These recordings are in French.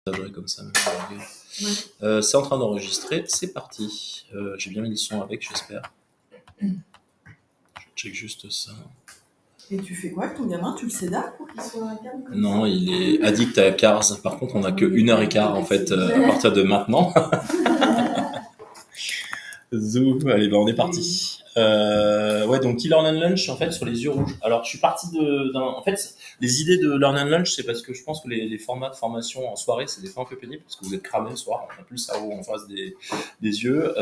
comme ça. Ouais. C'est en train d'enregistrer, c'est parti. J'ai bien mis le son avec, j'espère. Je check juste ça. Et tu fais quoi avec ton gamin? Tu le sédates pour qu'il soit calme comme Non, ça? il est addict à Cars. Par contre, on n'a que 1h15 en fait à partir de maintenant. Zou, allez, on est parti. Ouais, donc Learn and Lunch en fait sur les yeux rouges. Alors, je suis parti en fait, les idées de Learn and Lunch, c'est parce que je pense que les formats de formation en soirée, c'est des fois un peu pénible parce que vous êtes cramé le soir, on n'a plus le cerveau en face des yeux.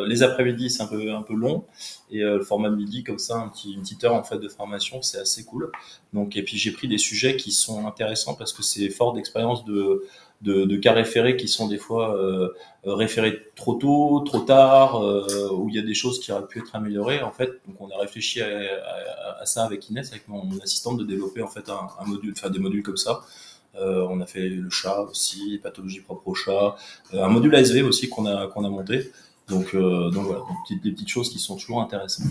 Les après-midi, c'est un peu long, et le format de midi comme ça, une petite heure en fait de formation, c'est assez cool. Donc, et puis j'ai pris des sujets qui sont intéressants parce que c'est fort d'expérience de cas référés qui sont des fois référés trop tôt, trop tard, où il y a des choses qui auraient pu être améliorées en fait. Donc on a réfléchi à ça avec Inès, avec mon assistante, de développer en fait un module, enfin des modules comme ça. On a fait le chat aussi, les pathologies propres au chat, un module ASV aussi qu'on a monté. Donc voilà, des petites choses qui sont toujours intéressantes.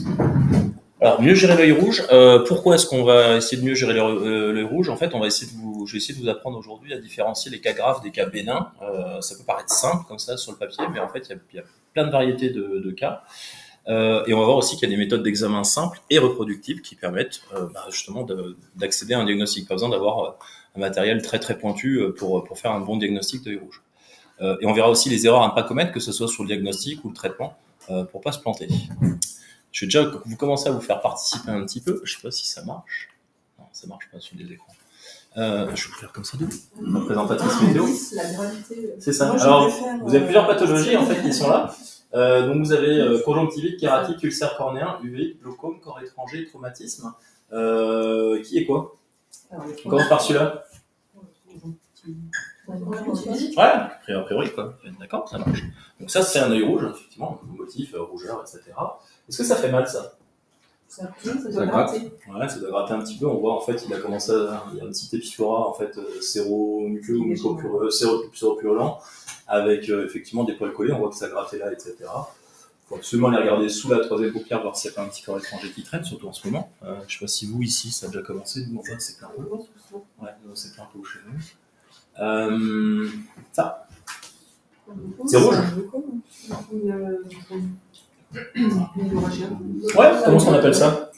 Alors, mieux gérer l'œil rouge. Pourquoi est-ce qu'on va essayer de mieux gérer l'œil rouge? En fait, je vais essayer de vous apprendre aujourd'hui à différencier les cas graves des cas bénins. Ça peut paraître simple comme ça sur le papier, mais en fait, il y a plein de variétés de cas. Et on va voir aussi qu'il y a des méthodes d'examen simples et reproductibles qui permettent justement d'accéder à un diagnostic. Pas besoin d'avoir un matériel très très pointu pour faire un bon diagnostic d'œil rouge. Et on verra aussi les erreurs à ne pas commettre, que ce soit sur le diagnostic ou le traitement, pour pas se planter. Je vais déjà vous commencer à vous faire participer un petit peu. Je sais pas si ça marche. Non, ça marche pas sur les écrans. Je vais faire comme ça. La présentatrice vidéo. C'est ça. Alors, vous avez plusieurs pathologies en fait qui sont là. Donc vous avez conjonctivite, kératite, ulcère cornéen, uvite, glaucome, corps étranger, traumatisme. Qui est quoi? On commence par celui-là. Ouais, a priori quoi. D'accord, ça marche. Donc ça c'est un œil rouge, effectivement, motif, rougeur, etc. Est-ce que ça fait mal ça? Ça doit gratter. Ouais, ça doit gratter un petit peu. On voit en fait, il y a un petit épiflora en fait séromuqueux ou séropurulent avec effectivement des poils collés. On voit que ça grattait là, etc. Il faut absolument aller regarder sous la troisième paupière, voir s'il n'y a pas un petit corps étranger qui traîne, surtout en ce moment. Je ne sais pas si vous ici, ça a déjà commencé. Nous, enfin, c'est plein pot. Ouais, c'est plein pot chez nous. Ça. C'est rouge. Ouais, comment on appelle ça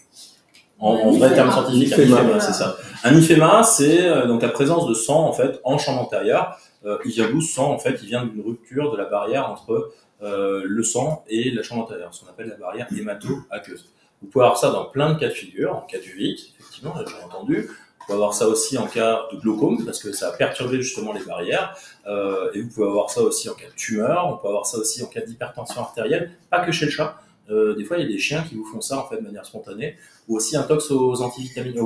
en vrai terme scientifique? Un IFEMA, c'est ça. Un IFEMA, c'est donc la présence de sang en fait en chambre antérieure. IVIA-12 sang en fait, il vient d'une rupture de la barrière entre le sang et la chambre antérieure, ce qu'on appelle la barrière hémato-aqueuse. Vous pouvez avoir ça dans plein de cas de figure, en cas d'uvite, effectivement, j'ai entendu. Vous pouvez avoir ça aussi en cas de glaucome, parce que ça a perturbé justement les barrières. Et vous pouvez avoir ça aussi en cas de tumeur, on peut avoir ça aussi en cas d'hypertension artérielle, pas que chez le chat. Des fois, il y a des chiens qui vous font ça en fait de manière spontanée, ou aussi un tox aux antivitamines,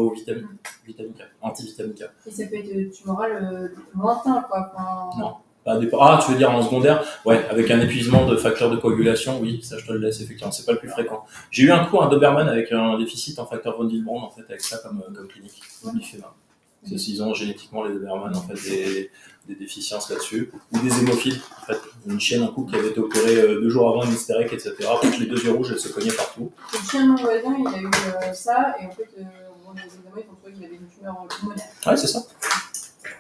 antivitaminiques. Et ça peut être tumoral lointain, quoi. Enfin... Non. Ah, tu veux dire en secondaire? Ouais, avec un épuisement de facteurs de coagulation, oui, ça je te le laisse, effectivement, c'est pas le plus fréquent. J'ai eu un cours à Doberman avec un déficit en facteur von Willebrand, en fait, avec ça comme clinique. C'est s'ils ont génétiquement les Doberman, en fait, des déficiences là-dessus, ou des hémophiles, en fait. Une chienne en couple qui avait été opérée 2 jours avant, une hystérique, etc. Avec les 2 yeux rouges, elle se cognait partout. Le chien de mon voisin, il a eu ça, et en fait, on les examens, ils ont trouvé qu'il avait une tumeur pulmonaire. Ouais, c'est ça.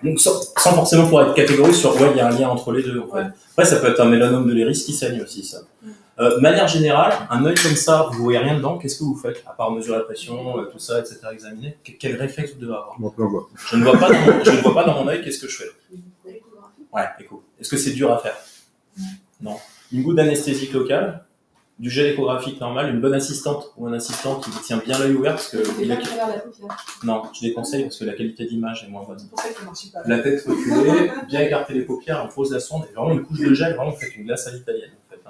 Donc, sans forcément pouvoir être catégorique sur il y a un lien entre les deux. En fait. Après, ça peut être un mélanome de l'iris qui saigne aussi, ça. De manière générale, un œil comme ça, vous voyez rien dedans, qu'est-ce que vous faites? À part mesurer la pression, tout ça, etc., examiner, quel réflexe vous devez avoir? Je ne vois pas dans mon œil, qu'est-ce que je fais? Ouais, écho. Est-ce que c'est dur à faire? Non. Une goutte d'anesthésique locale, du gel échographique normal, une bonne assistante ou un assistant qui tient bien l'œil ouvert parce que non, je déconseille parce que la qualité d'image est moins bonne. La tête reculée, bien écarter les paupières, on pose la sonde et vraiment une couche de gel, vraiment faites une glace à l'italienne en fait.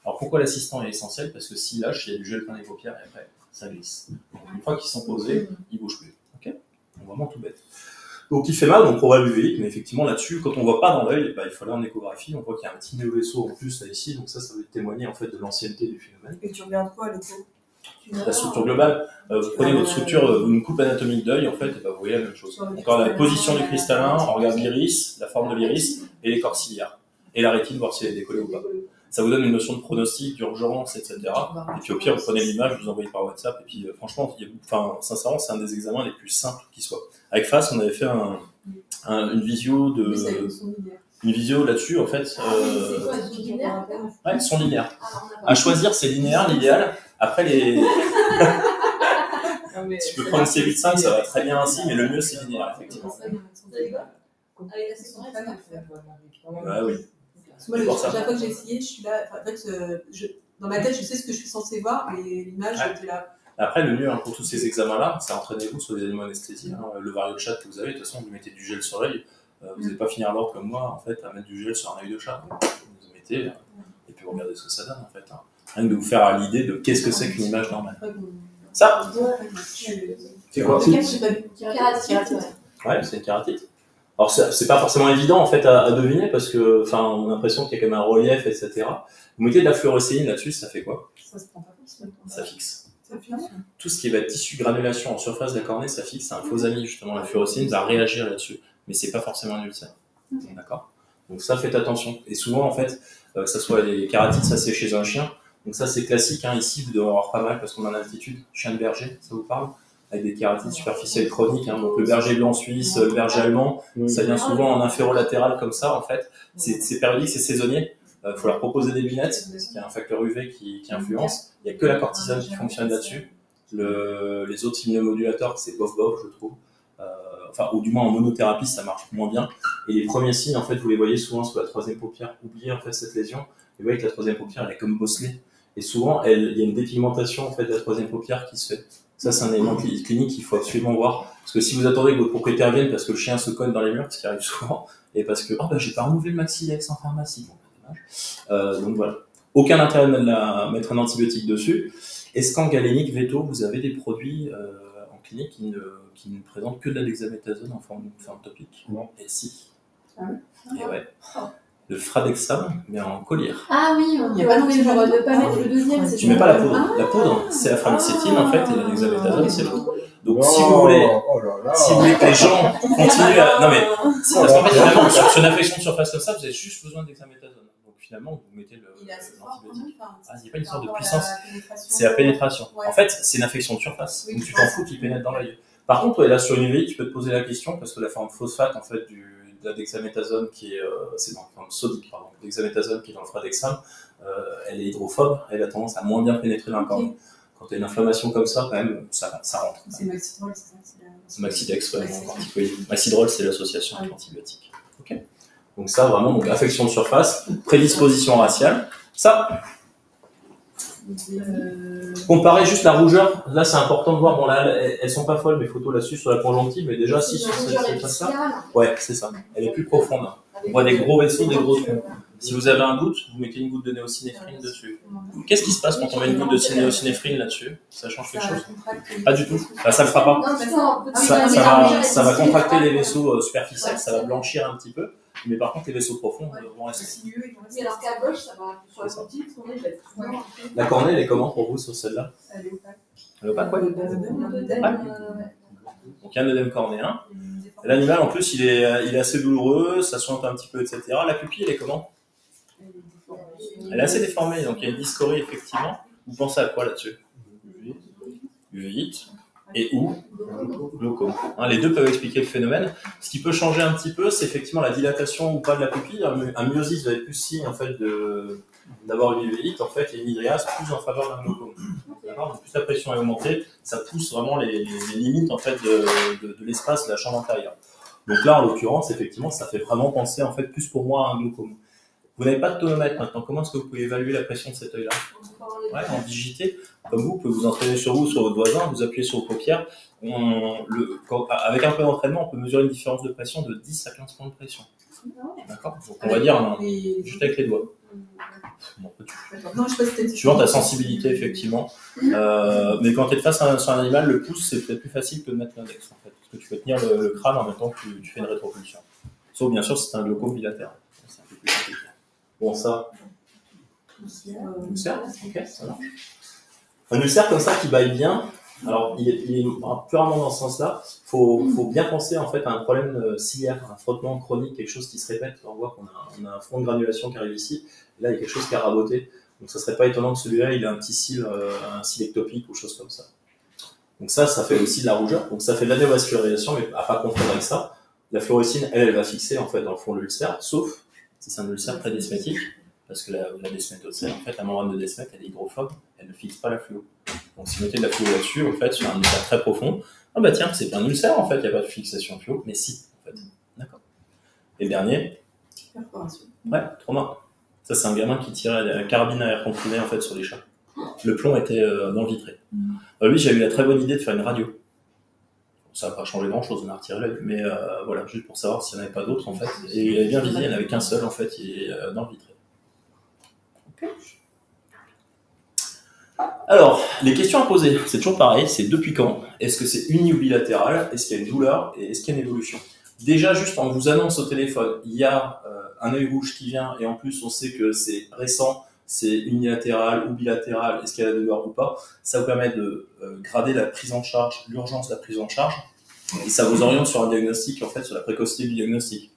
Alors pourquoi l'assistant est essentiel? Parce que s'il lâche, il y a du gel plein les paupières et après ça glisse. Donc, une fois qu'ils sont posés, ils bougent plus. Ok? Donc, vraiment tout bête. Donc il fait mal, donc probable uveique, mais effectivement là-dessus, quand on voit pas dans l'œil, il faut aller en échographie, on voit qu'il y a un petit néo-vaisseau en plus là ici, donc ça veut témoigner en fait de l'ancienneté du phénomène. Et tu regardes quoi à l'écho? La structure globale, vous prenez votre structure, une coupe anatomique d'œil en fait, et vous voyez la même chose. Encore la position du cristallin, on regarde l'iris, la forme de l'iris, et les corps ciliaires, et la rétine, voir si elle est décollée ou pas. Ça vous donne une notion de pronostic, d'urgence, etc. Et puis au pire, vous prenez l'image, vous envoyez par WhatsApp, et puis franchement, sincèrement, c'est un des examens les plus simples qui soit. Avec FAS, on avait fait une visio de... Une visio là-dessus, en fait, C'est quoi, c'est linéaire? ouais, ils sont linéaires. Ah, on a pas. À choisir, c'est linéaire, l'idéal. Après, tu peux prendre une C8.5, ça va très bien ainsi, mais le mieux, c'est linéaire, effectivement. Ouais, oui. Moi, C'est pour ça. chaque fois que j'ai essayé, je suis là. En fait, dans ma tête, je sais ce que je suis censée voir, mais l'image, Ouais. j'étais là. Après, le mieux pour tous ces examens-là, c'est entraînez-vous sur les animaux anesthésiés. Le varichat que vous avez, de toute façon, vous mettez du gel sur l'œil. Vous n'allez pas finir l'ordre comme moi, en fait, à mettre du gel sur un œil de chat. Donc, vous mettez, et puis vous regardez ce que ça donne, en fait. Rien que de vous faire à l'idée de qu'est-ce que c'est qu'une image normale. Ça, c'est quoi? Kératite. Ouais, c'est une kératite. Alors, c'est pas forcément évident, en fait, à deviner, parce que, enfin, on a l'impression qu'il y a quand même un relief, etc. Vous mettez de la fluorescéine là-dessus, ça fait quoi? Ça se prend pas forcément. Ça fixe. Ça fixe. Tout ce qui va être tissu granulation en surface de la cornée, ça fixe, c'est un faux ami justement. La fluorescéine va réagir là-dessus, mais c'est pas forcément un ulcère. Okay. D'accord. Donc ça, faites attention. Et souvent, en fait, que ça soit les kératites, ça c'est chez un chien. Donc ça c'est classique. Hein. Ici, vous devez en avoir pas mal parce qu'on a l'altitude. Chien de berger, ça vous parle? Avec des kératites superficielles chroniques. Hein. Donc le berger blanc suisse, le berger allemand, ça vient souvent en inférolatéral comme ça. En fait, c'est périodique, c'est saisonnier. Faut leur proposer des lunettes, parce qu'il y a un facteur UV qui influence. Il n'y a que la cortisone qui fonctionne là-dessus. Les autres immunomodulateurs, c'est bof, je trouve. Enfin, ou du moins en monothérapie, ça marche moins bien. Et les premiers signes, en fait, vous les voyez souvent sous la troisième paupière. Oubliez en fait cette lésion. Vous voyez que la troisième paupière, elle est comme bosselée. Et souvent, il y a une dépigmentation en fait de la troisième paupière qui se fait. Ça, c'est un élément clinique qu'il faut absolument voir. Parce que si vous attendez que votre propriétaire vienne parce que le chien se cogne dans les murs, ce qui arrive souvent, et parce que j'ai pas renouvelé le Maxidex en pharmacie. Donc voilà. Aucun intérêt de mettre un antibiotique dessus. Escan, galénique, veto, vous avez des produits en clinique qui ne présentent que de la dexaméthasone en forme topique. Non. Et si. Ah oui. Et ouais. Le Fradexam, mais en collier. Ah oui, on peut trouver genre de pas mettre le deuxième. Tu mets pas la poudre. La poudre, c'est la framicétine en fait, et la dexaméthasone, c'est l'autre. Donc si vous voulez que les gens continuent à... Non mais, si, parce qu'en fait, finalement, sur une infection de surface comme ça, vous avez juste besoin de dexaméthasone. Donc finalement, vous mettez l'antibiotique. Ah, il n'y a pas une sorte de puissance. C'est la pénétration. Ouais. En fait, c'est une infection de surface. Donc tu t'en fous qu'il pénètre dans l'œil. Par contre, là, sur une UVI, tu peux te poser la question, parce que la forme phosphate, en fait, de la dexaméthasone qui est... c'est dans la forme sodique, pardon. Dexaméthasone qui est dans le Fradexam, elle est hydrophobe, elle a tendance à moins bien pénétrer dans le corps. Quand tu as une inflammation comme ça, quand même, ça rentre. C'est Maxidrol, c'est ça? C'est Maxidex, ouais, en particulier. Maxidrol, c'est l'association avec l'antibiotique. Ok. Donc ça, vraiment, donc affection de surface, prédisposition raciale. Ça, comparez juste la rougeur. Là, c'est important de voir. Bon, là, elles sont pas folles, mes photos là-dessus sur la conjonctive, mais déjà, si sur cette surface-là, ouais, c'est ça. Elle est plus profonde. On voit des gros vaisseaux, des gros trous. Si vous avez un doute, vous mettez une goutte de néocinéphrine dessus. Qu'est-ce qui se passe quand on met une goutte de néocinéphrine là-dessus? Ça change quelque chose? Pas du tout. Bah, ça le fera pas. Ça va contracter les vaisseaux superficiels, ça va blanchir un petit peu. Mais par contre, les vaisseaux profonds vont rester. Mais alors qu'à gauche, ça va sur la conjonctive, parce qu'on est La cornée, elle est comment pour vous sur celle-là? Elle est opaque. Elle est opaque, ouais. Donc Donc il y a un œdème cornéen. L'animal, en plus, il est assez douloureux, ça sointe un petit peu, etc. La pupille, elle est comment? Elle est assez déformée, donc il y a une dyschorée, effectivement. Vous pensez à quoi là-dessus? Uvite. Et où? Glaucome. Hein, les deux peuvent expliquer le phénomène. Ce qui peut changer un petit peu, c'est effectivement la dilatation ou pas de la pupille. Un myosis va être plus signe en fait d'avoir une uvite, en fait, et une hydréase plus en faveur d'un glaucome. D'accord. Donc plus la pression est augmentée, ça pousse vraiment les limites en fait de l'espace de la chambre intérieure. Donc là, en l'occurrence, effectivement, ça fait vraiment penser en fait plus pour moi à un glaucome. Vous n'avez pas de tonomètre maintenant. Comment est-ce que vous pouvez évaluer la pression de cet œil-là? Ouais, en digité. Comme vous pouvez vous entraîner sur vous, sur votre voisin, vous appuyez sur vos paupières. Avec un peu d'entraînement, on peut mesurer une différence de pression de 10 à 15 points de pression. D'accord. Donc on va dire juste avec les doigts. Bon, Non, je sais pas si c'était suivant ta sensibilité, effectivement. Mais quand tu es face à un animal, le pouce, c'est peut-être plus facile que de mettre l'index, en fait. Parce que tu peux tenir le crâne en même temps que tu fais une rétropulsion. Sauf, bien sûr, si c'est un glaucome bilatéral. C'est un peu plus compliqué. Bon, ça. Ulcère, ok, ça marche. Un ulcère comme ça qui baille bien, alors il est plus rarement dans ce sens-là. Faut bien penser en fait à un problème ciliaire, un frottement chronique, quelque chose qui se répète. On voit qu'on a un front de granulation qui arrive ici, et là il y a quelque chose qui a raboté. Donc ça serait pas étonnant que celui-là il ait un petit cil, un cil ectopique ou chose comme ça. Donc ça fait aussi de la rougeur. Donc ça fait de la néovascularisation, mais à pas confondre avec ça. La fluorescine, elle va fixer en fait dans le fond de l'ulcère, sauf C'est un ulcère prédesmétique, parce que la desmétocèle, en fait, la membrane de Desmet, elle est hydrophobe, elle ne fixe pas la fluo. Donc si vous mettez de la fluo là-dessus, en fait, sur un ulcère très profond, ah bah tiens, c'est pas un ulcère, en fait, il n'y a pas de fixation fluo, mais si, en fait. D'accord. Et dernier, ouais, trauma. Ça, c'est un gamin qui tirait la carabine à air comprimé, en fait, sur les chats. Le plomb était dans le vitré. Lui, j'ai eu la très bonne idée de faire une radio. Ça n'a pas changé grand-chose, on a retiré l'œil, mais voilà, juste pour savoir s'il n'y en avait pas d'autres, en fait. Et il avait bien visé, il n'y en avait qu'un seul, en fait, il est dans le vitré. Okay. Alors, les questions à poser, c'est toujours pareil, c'est depuis quand? Est-ce que c'est uni ou bilatéral? Est-ce qu'il y a une douleur? Et est-ce qu'il y a une évolution? Déjà, juste on vous annonce au téléphone, il y a un œil rouge qui vient, et en plus on sait que c'est récent, c'est unilatéral ou bilatéral, est-ce qu'il y a la douleur ou pas, ça vous permet de grader la prise en charge, l'urgence de la prise en charge, et ça vous oriente sur un diagnostic, en fait, sur la précocité du diagnostic.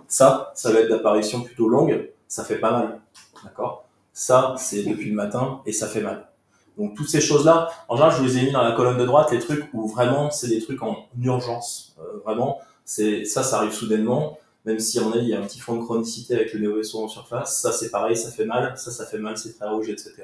Ça va être d'apparition plutôt longue, ça fait pas mal, d'accord? Ça, c'est depuis le matin, et ça fait mal. Donc toutes ces choses-là, en général, je vous les ai mis dans la colonne de droite, les trucs où vraiment, c'est des trucs en urgence, vraiment, ça arrive soudainement, même si il y a un petit fond de chronicité avec le néo-vaisseau en surface, ça c'est pareil, ça fait mal, c'est très rouge, etc.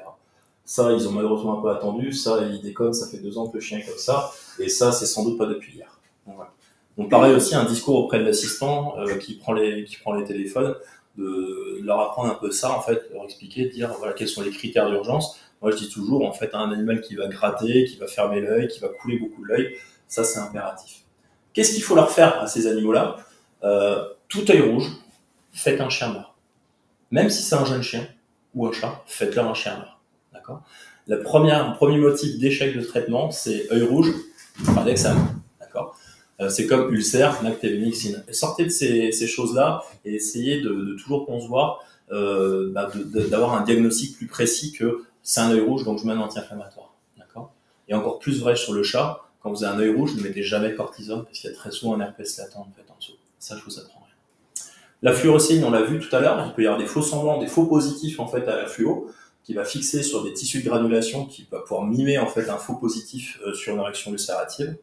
Ça, ils ont malheureusement un peu attendu, ça, ils déconnent, ça fait 2 ans que le chien est comme ça, et ça, c'est sans doute pas depuis hier. Donc, voilà. Donc pareil aussi, un discours auprès de l'assistant qui prend les téléphones, de leur apprendre un peu ça, en fait, leur expliquer, de dire voilà quels sont les critères d'urgence. Moi, je dis toujours, en fait, un animal qui va gratter, qui va fermer l'œil, qui va couler beaucoup de l'œil, ça, c'est impératif. Qu'est-ce qu'il faut leur faire à ces animaux-là? Tout œil rouge, faites un chien mort. Même si c'est un jeune chien ou un chat, faites-leur un chien mort. D'accord? Le premier motif d'échec de traitement, c'est œil rouge, pas d'examen. D'accord? C'est comme ulcère, nactévénixine. Sortez de ces choses-là et essayez de toujours concevoir, d'avoir un diagnostic plus précis que c'est un œil rouge, donc je mets un anti-inflammatoire. D'accord? Et encore plus vrai sur le chat, quand vous avez un œil rouge, ne mettez jamais cortisone parce qu'il y a très souvent un herpès latent en fait en dessous. Ça, je vous apprends rien. La fluorocéine, on l'a vu tout à l'heure, il peut y avoir des faux semblants, des faux positifs en fait à la fluo, qui va fixer sur des tissus de granulation, qui va pouvoir mimer en fait un faux positif sur une réaction ulcérative.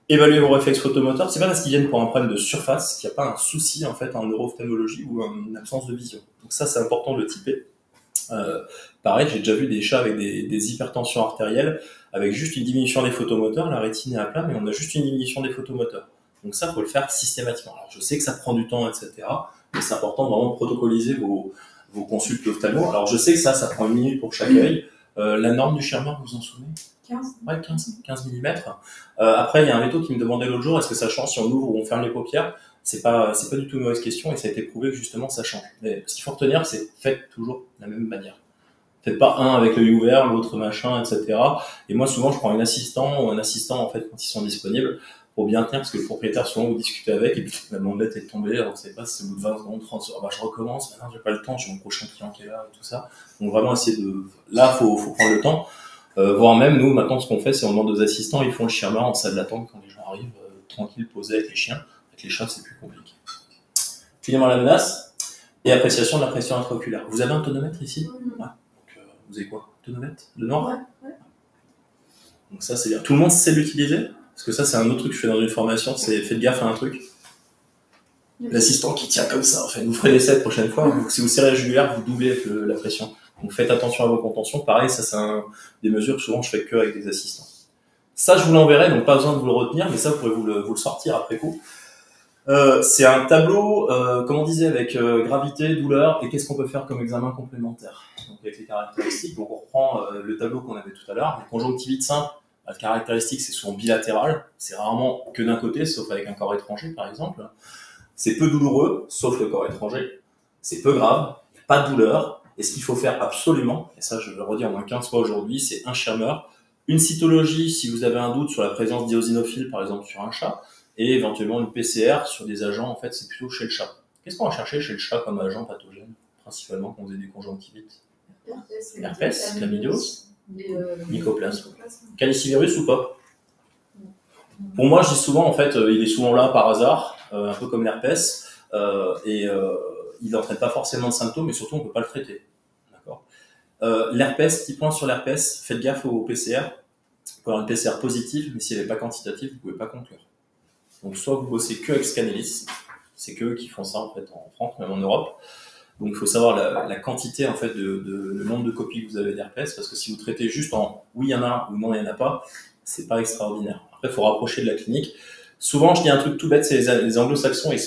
Évaluer vos réflexes photomoteurs, c'est pas parce qu'ils viennent pour un problème de surface qu'il n'y a pas un souci en fait en neuro-ophtalmologie ou une absence de vision. Donc ça, c'est important de le typer. Pareil, j'ai déjà vu des chats avec des hypertensions artérielles, avec juste une diminution des photomoteurs, la rétine est à plat, mais on a juste une diminution des photomoteurs. Donc ça, faut le faire systématiquement. Alors je sais que ça prend du temps, etc., mais c'est important de vraiment protocoliser vos consultes ophtalmo. Alors je sais que ça prend 1 minute pour chaque œil. La norme du Schirmer, vous vous en souvenez? 15. Ouais, 15 mm. Après, il y a un métaux qui me demandait l'autre jour, est-ce que ça change si on ouvre ou on ferme les paupières? C'est pas du tout une mauvaise question et ça a été prouvé que justement ça change. Mais ce qu'il faut retenir, c'est faites toujours de la même manière. Faites pas un avec l'œil ouvert, l'autre machin, etc. Et moi, souvent, je prends un assistant ou un assistant, en fait, quand ils sont disponibles, pour bien tenir, parce que le propriétaire, souvent, vous discutez avec, et puis la mandelette est tombée, alors vous savez pas si c'est au bout de 20 secondes, 30 secondes, je recommence, maintenant, j'ai pas le temps, j'ai mon prochain client qui est là, et tout ça. Donc, vraiment, là, faut prendre le temps. Voire même, nous, maintenant, ce qu'on fait, c'est on demande aux assistants, ils font le chien mort en salle d'attente quand les gens arrivent, tranquilles, posés avec les chiens. Avec les chats, c'est plus compliqué. Finalement, la menace et appréciation de la pression intraoculaire. Vous avez un tonomètre ici? Ouais. Vous avez quoi? Tonomètre? Le noir? Ouais. Donc ça, c'est bien. Tout le monde sait l'utiliser? Parce que ça, c'est un autre truc que je fais dans une formation, c'est faites gaffe à un truc. L'assistant qui tient comme ça, en fait. Vous ferez l'essai la prochaine fois. Si vous serrez la jugulaire, vous doublez la pression. Donc faites attention à vos contentions. Pareil, ça, c'est des mesures que souvent je fais que avec des assistants. Ça, je vous l'enverrai, donc pas besoin de vous le retenir, mais ça, vous pourrez vous le sortir après coup. C'est un tableau, comme on disait, avec gravité, douleur, et qu'est-ce qu'on peut faire comme examen complémentaire. Donc avec les caractéristiques, donc on reprend le tableau qu'on avait tout à l'heure. Les conjonctivites simples, la caractéristique, c'est souvent bilatéral, c'est rarement que d'un côté, sauf avec un corps étranger, par exemple. C'est peu douloureux, sauf le corps étranger. C'est peu grave, pas de douleur. Et ce qu'il faut faire absolument, et ça je vais le redire au moins 15 fois aujourd'hui, c'est un Schirmer, une cytologie si vous avez un doute sur la présence d'iosinophiles, par exemple sur un chat, et éventuellement une PCR sur des agents, en fait c'est plutôt chez le chat. Qu'est-ce qu'on va chercher chez le chat comme agent pathogène, principalement quand vous avez des conjonctivites? Herpès, chlamydiose, mycoplasme. Calicivirus ou pas? Pour moi, je dis souvent, en fait, il est souvent là par hasard, un peu comme l'herpès, il n'entraîne pas forcément de symptômes, mais surtout, on ne peut pas le traiter. D'accord. L'herpès, petit point sur l'herpès, faites gaffe au PCR. Vous pouvez avoir une PCR positive, mais si elle n'est pas quantitative, vous ne pouvez pas conclure. Donc, soit vous bossez que avec Scanelis, C'est qu'eux qui font ça en fait en France, même en Europe. Donc il faut savoir la quantité en fait le nombre de copies que vous avez d'herpès, parce que si vous traitez juste en oui il y en a ou non il y en a pas, c'est pas extraordinaire. Après il faut rapprocher de la clinique. Souvent je dis un truc tout bête, c'est les anglo-saxons ils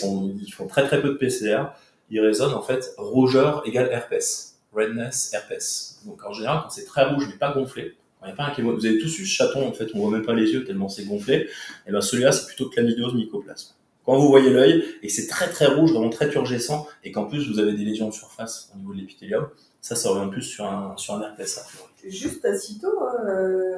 font très très peu de PCR, ils raisonnent en fait rougeur égale herpès, redness herpès. Donc en général quand c'est très rouge mais pas gonflé, quand il y a pas un vous avez tous eu ce chaton en fait, on voit même pas les yeux tellement c'est gonflé, et ben celui-là c'est plutôt chlamydiose mycoplasme. Quand vous voyez l'œil et que c'est très très rouge, vraiment très turgescent, et qu'en plus vous avez des lésions de surface au niveau de l'épithélium, ça revient plus sur un herpès. C'est juste à Cito,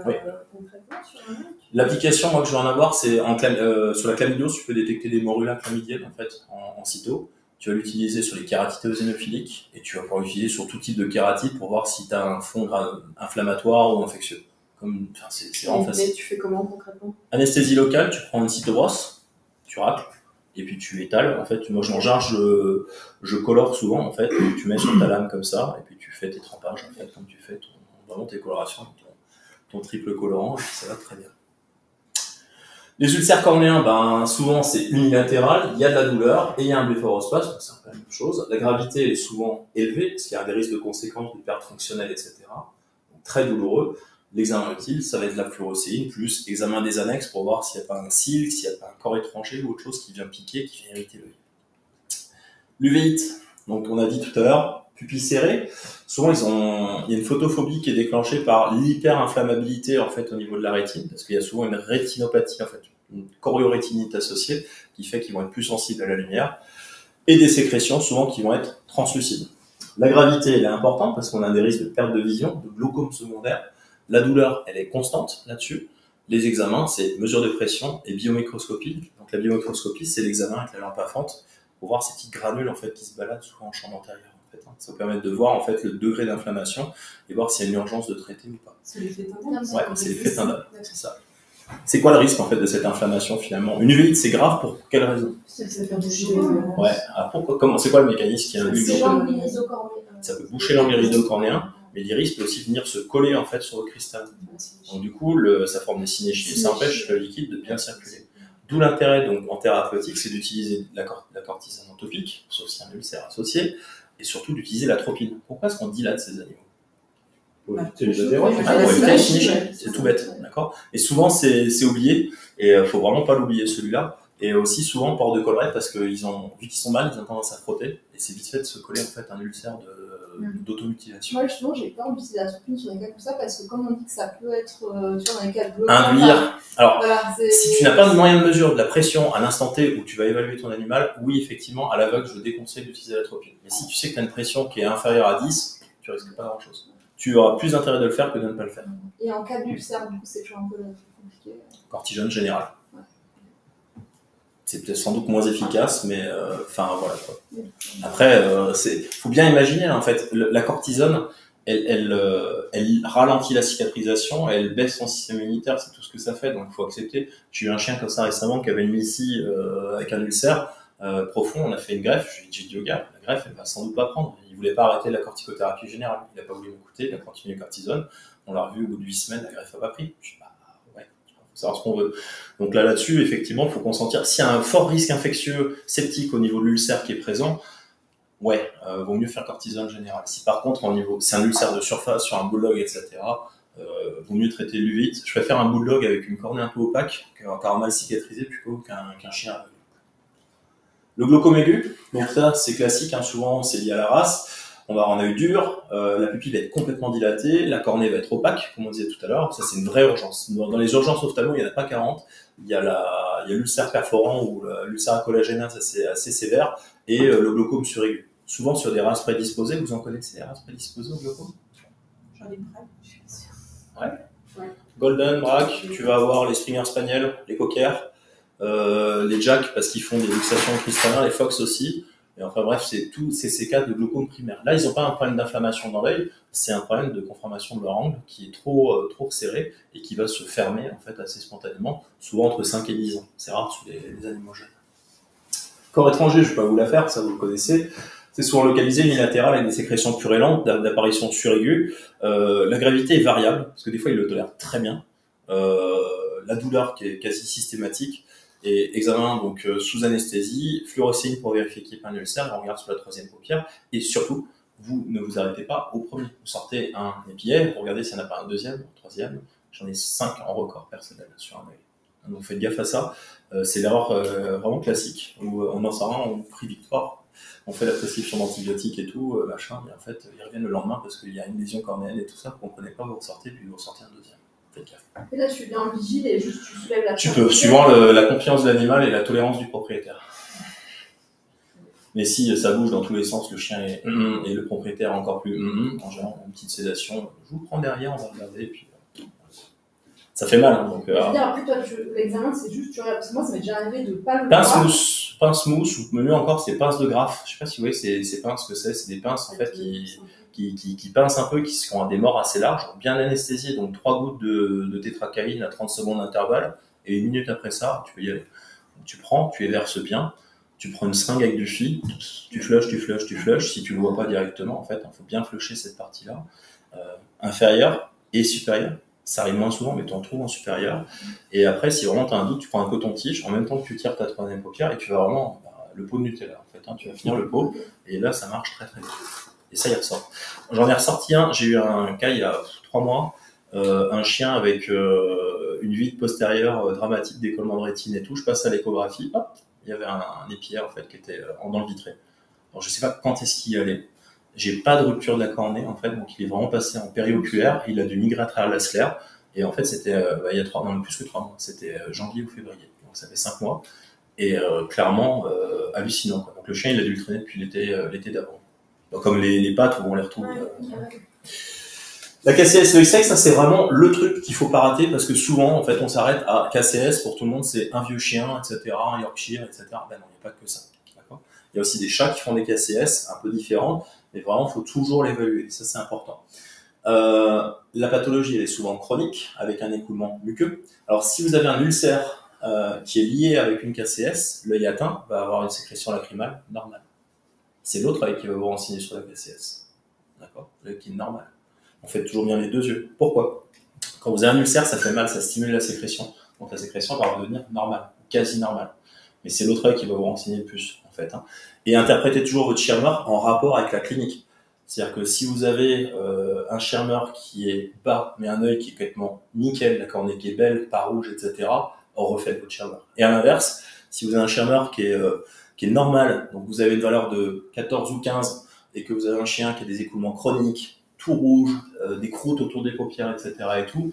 oui. Concrètement sur un mec. L'application, moi que je vais en avoir, c'est sur la chlamydiose, tu peux détecter des morulas chlamydiennes en fait en Cito. Tu vas l'utiliser sur les kératites eosinophiliques et tu vas pouvoir l'utiliser sur tout type de kératite pour voir si tu as un fond inflammatoire ou infectieux. C'est vraiment facile. Mais tu fais comment concrètement? Anesthésie locale, tu prends une cytobrosse, tu racles, et puis tu étales. En fait, moi j'en charge, je colore souvent en fait. Tu mets sur ta lame comme ça, et puis tu fais tes trempages en fait, comme tu fais vraiment tes colorations, ton triple colorant, et puis ça va très bien. Les ulcères cornéens, ben souvent c'est unilatéral, il y a de la douleur et il y a un blépharospasme, donc c'est un peu la même chose. La gravité elle est souvent élevée parce qu'il y a des risques de conséquences de perte fonctionnelle, etc. Donc très douloureux. L'examen utile, ça va être la fluorocéine, plus examen des annexes pour voir s'il n'y a pas un silk, s'il n'y a pas un corps étranger ou autre chose qui vient piquer, qui vient irriter l'œil. L'uvéite, donc on a dit tout à l'heure, pupille serrée. Souvent, il y a une photophobie qui est déclenchée par l'hyperinflammabilité en fait au niveau de la rétine, parce qu'il y a souvent une rétinopathie en fait, une choriorétinite associée, qui fait qu'ils vont être plus sensibles à la lumière, et des sécrétions souvent qui vont être translucides. La gravité, elle est importante parce qu'on a des risques de perte de vision, de glaucome secondaire. La douleur, elle est constante là-dessus. Les examens, c'est mesure de pression et biomicroscopie. Donc la biomicroscopie, c'est l'examen avec la lampe à fente pour voir ces petites granules en fait qui se baladent souvent en chambre antérieure. En fait, hein. Ça vous permet de voir en fait le degré d'inflammation et voir s'il y a une urgence de traiter ou pas. C'est l'effet Tyndall. Ouais, c'est l'effet Tyndall, c'est ça. C'est quoi le risque en fait de cette inflammation finalement? Une uvite, c'est grave pour quelle raison? C'est que ça fait bouger. Ouais. Alors pourquoi, c'est quoi le mécanisme qui induit? C'est genre l'iridocornéen. Ça peut boucher l'angle iridocornéen, mais l'iris peut aussi venir se coller en fait sur le cristal. Donc du coup, ça forme des synéchies et ça empêche le liquide de bien circuler. D'où l'intérêt donc en thérapeutique, c'est d'utiliser la cortisone topique, sauf si un ulcère associé, et surtout d'utiliser l'atropine. Pourquoi est-ce qu'on dilate ces animaux? Pour éviter les adhérences. Pour éviter les synéchies. C'est tout bête, d'accord? Et souvent c'est oublié, et faut vraiment pas l'oublier celui-là. Et aussi souvent port de collerette parce que vu qu'ils sont mal, ils ont tendance à frotter, et c'est vite fait de se coller en fait un ulcère d'automutilation. Moi justement j'ai peur d'utiliser la tropine sur des cas comme ça parce que comme on dit que ça peut être dans les cas de bloc. Induire. Alors, voilà, si tu n'as pas de moyen de mesure de la pression à l'instant T où tu vas évaluer ton animal, oui effectivement à l'aveugle je déconseille d'utiliser la tropine. Mais si tu sais que tu as une pression qui est inférieure à 10, tu risques pas grand chose. Tu auras plus d'intérêt de le faire que de ne pas le faire. Et en cas d'ulcère, du coup c'est toujours un peu compliqué. Cortisone général. C'est peut-être sans doute moins efficace, mais voilà quoi. Après, faut bien imaginer en fait, la cortisone, elle ralentit la cicatrisation, elle baisse son système immunitaire, c'est tout ce que ça fait. Donc il faut accepter. J'ai eu un chien comme ça récemment qui avait une mycie avec un ulcère profond. On a fait une greffe. J'ai dit au gars, la greffe, elle va sans doute pas prendre. Il voulait pas arrêter la corticothérapie générale. Il n'a pas voulu m'écouter. Il a continué le cortisone. On l'a revu au bout de 8 semaines. La greffe a pas pris. Je dis, faut savoir ce qu'on veut. Donc là-dessus, effectivement, il faut consentir. S'il y a un fort risque infectieux septique au niveau de l'ulcère qui est présent, vaut mieux faire cortisone générale. Si par contre, c'est un ulcère de surface sur un bulldog, etc., vaut mieux traiter l'uvite. Je préfère un bulldog avec une cornée un peu opaque, car mal cicatrisé, plutôt qu'un chien aveugle. Le glaucome aigu, donc ça, c'est classique, hein, souvent c'est lié à la race. On a eu dur, la pupille va être complètement dilatée, la cornée va être opaque, comme on disait tout à l'heure. Ça, c'est une vraie urgence. Dans les urgences ophtalmo, il n'y en a pas 40. Il y a l'ulcère perforant ou l'ulcère collagénien, ça c'est assez sévère, et le glaucome suraigu. Souvent sur des races prédisposées, vous en connaissez des races prédisposées au glaucome? J'en ai pas, je suis pas sûre. Ouais. Golden, Braque, tu vas avoir les Springer Spaniel, les Cockers, les Jack parce qu'ils font des luxations cristallines, les Fox aussi. Et enfin bref, c'est ces cas de glaucome primaire. Là, ils n'ont pas un problème d'inflammation dans l'œil, c'est un problème de conformation de leur angle qui est trop serré et qui va se fermer en fait assez spontanément, souvent entre 5 et 10 ans. C'est rare sur les animaux jeunes. Corps étranger, je ne vais pas vous la faire, ça vous le connaissez. C'est souvent localisé, unilatéral, avec des sécrétions purulentes, d'apparition suraiguë. La gravité est variable, parce que des fois, ils le tolèrent très bien. La douleur qui est quasi systématique. Et examen donc sous anesthésie, fluorescéine pour vérifier qu'il n'y ait pas un ulcère, on regarde sur la troisième paupière, et surtout, vous ne vous arrêtez pas au premier. Vous sortez un épiel pour regarder s'il n'y en a pas un deuxième, un troisième. J'en ai 5 en record personnel sur un œil. Donc faites gaffe à ça. C'est l'erreur vraiment classique. Où on en sort un, on prie victoire, on fait la prescription d'antibiotiques et tout, machin, et en fait, ils reviennent le lendemain parce qu'il y a une lésion cornéenne et tout ça, vous ne comprenez pas, vous ressortez, puis vous ressortez un deuxième. Faites gaffe. Et là, tu viens en vigile et juste tu soulèves la Tu peux, suivant la confiance de l'animal et la tolérance du propriétaire. Mais si ça bouge dans tous les sens, le chien est et le propriétaire encore plus en général, une petite sédation, je vous prends derrière, on va regarder, et puis ça fait mal. Hein, donc, après, toi, l'examen, c'est juste, tu regardes, parce que moi, ça m'est déjà arrivé de pas le voir. Pince mousse, ou mieux encore, c'est pince de graphe. Je sais pas si vous voyez ces pinces que c'est des pinces en fait qui pincent un peu, qui ont des morts assez larges, bien anesthésiées, donc 3 gouttes de tétracaïne à 30 secondes d'intervalle, et 1 minute après ça, tu peux y aller. Donc, tu prends, tu éverses bien, tu prends une seringue avec du fil, tu flushes, si tu le vois pas directement, en fait, il faut bien flusher cette partie-là, inférieure et supérieure. Ça arrive moins souvent, mais tu en trouves en supérieur. Et après, si vraiment tu as un doute, tu prends un coton-tige en même temps que tu tires ta troisième paupière et tu vas vraiment le pot de Nutella. En fait, hein, tu vas finir le pot et là, ça marche très très vite. Et ça, il ressort. J'en ai ressorti un. J'ai eu un cas il y a 3 mois, un chien avec une vide postérieure dramatique, décollement de rétine et tout. Je passe à l'échographie. Hop, il y avait un épiaire en fait qui était dans le vitré. Alors je sais pas quand est-ce qu'il y allait. J'ai pas de rupture de la cornée, en fait, donc il est vraiment passé en périoculaire, il a dû migrer à travers la sclère, et en fait, c'était, il y a 3, non, plus que 3 mois, c'était janvier ou février, donc ça fait 5 mois, et clairement, hallucinant, quoi. Donc le chien, il a dû le traîner depuis l'été d'avant. Donc, comme les pattes, où on les retrouve. La KCS, l'œil sec, ça c'est vraiment le truc qu'il faut pas rater, parce que souvent, en fait, on s'arrête à KCS, pour tout le monde, c'est un vieux chien, etc., un Yorkshire, etc. Ben non, il n'y a pas que ça. D'accord ? Il y a aussi des chats qui font des KCS un peu différents, mais vraiment, il faut toujours l'évaluer. Ça, c'est important. La pathologie, elle est souvent chronique, avec un écoulement muqueux. Alors, si vous avez un ulcère qui est lié avec une KCS, l'œil atteint va avoir une sécrétion lacrymale normale. C'est l'autre œil qui va vous renseigner sur la KCS. D'accord ? L'œil qui est normal. On fait toujours bien les 2 yeux. Pourquoi ? Quand vous avez un ulcère, ça fait mal, ça stimule la sécrétion. Donc, la sécrétion va redevenir normale, quasi normale. Mais c'est l'autre œil qui va vous renseigner le plus, en fait. Hein. Et interprétez toujours votre schirmer en rapport avec la clinique. C'est-à-dire que si vous avez un schirmer qui est bas, mais un œil qui est complètement nickel, la cornée qui est belle, pas rouge, etc., refaites votre schirmer. Et à l'inverse, si vous avez un schirmer qui est normal, donc vous avez une valeur de 14 ou 15, et que vous avez un chien qui a des écoulements chroniques, tout rouge, des croûtes autour des paupières, etc., et tout,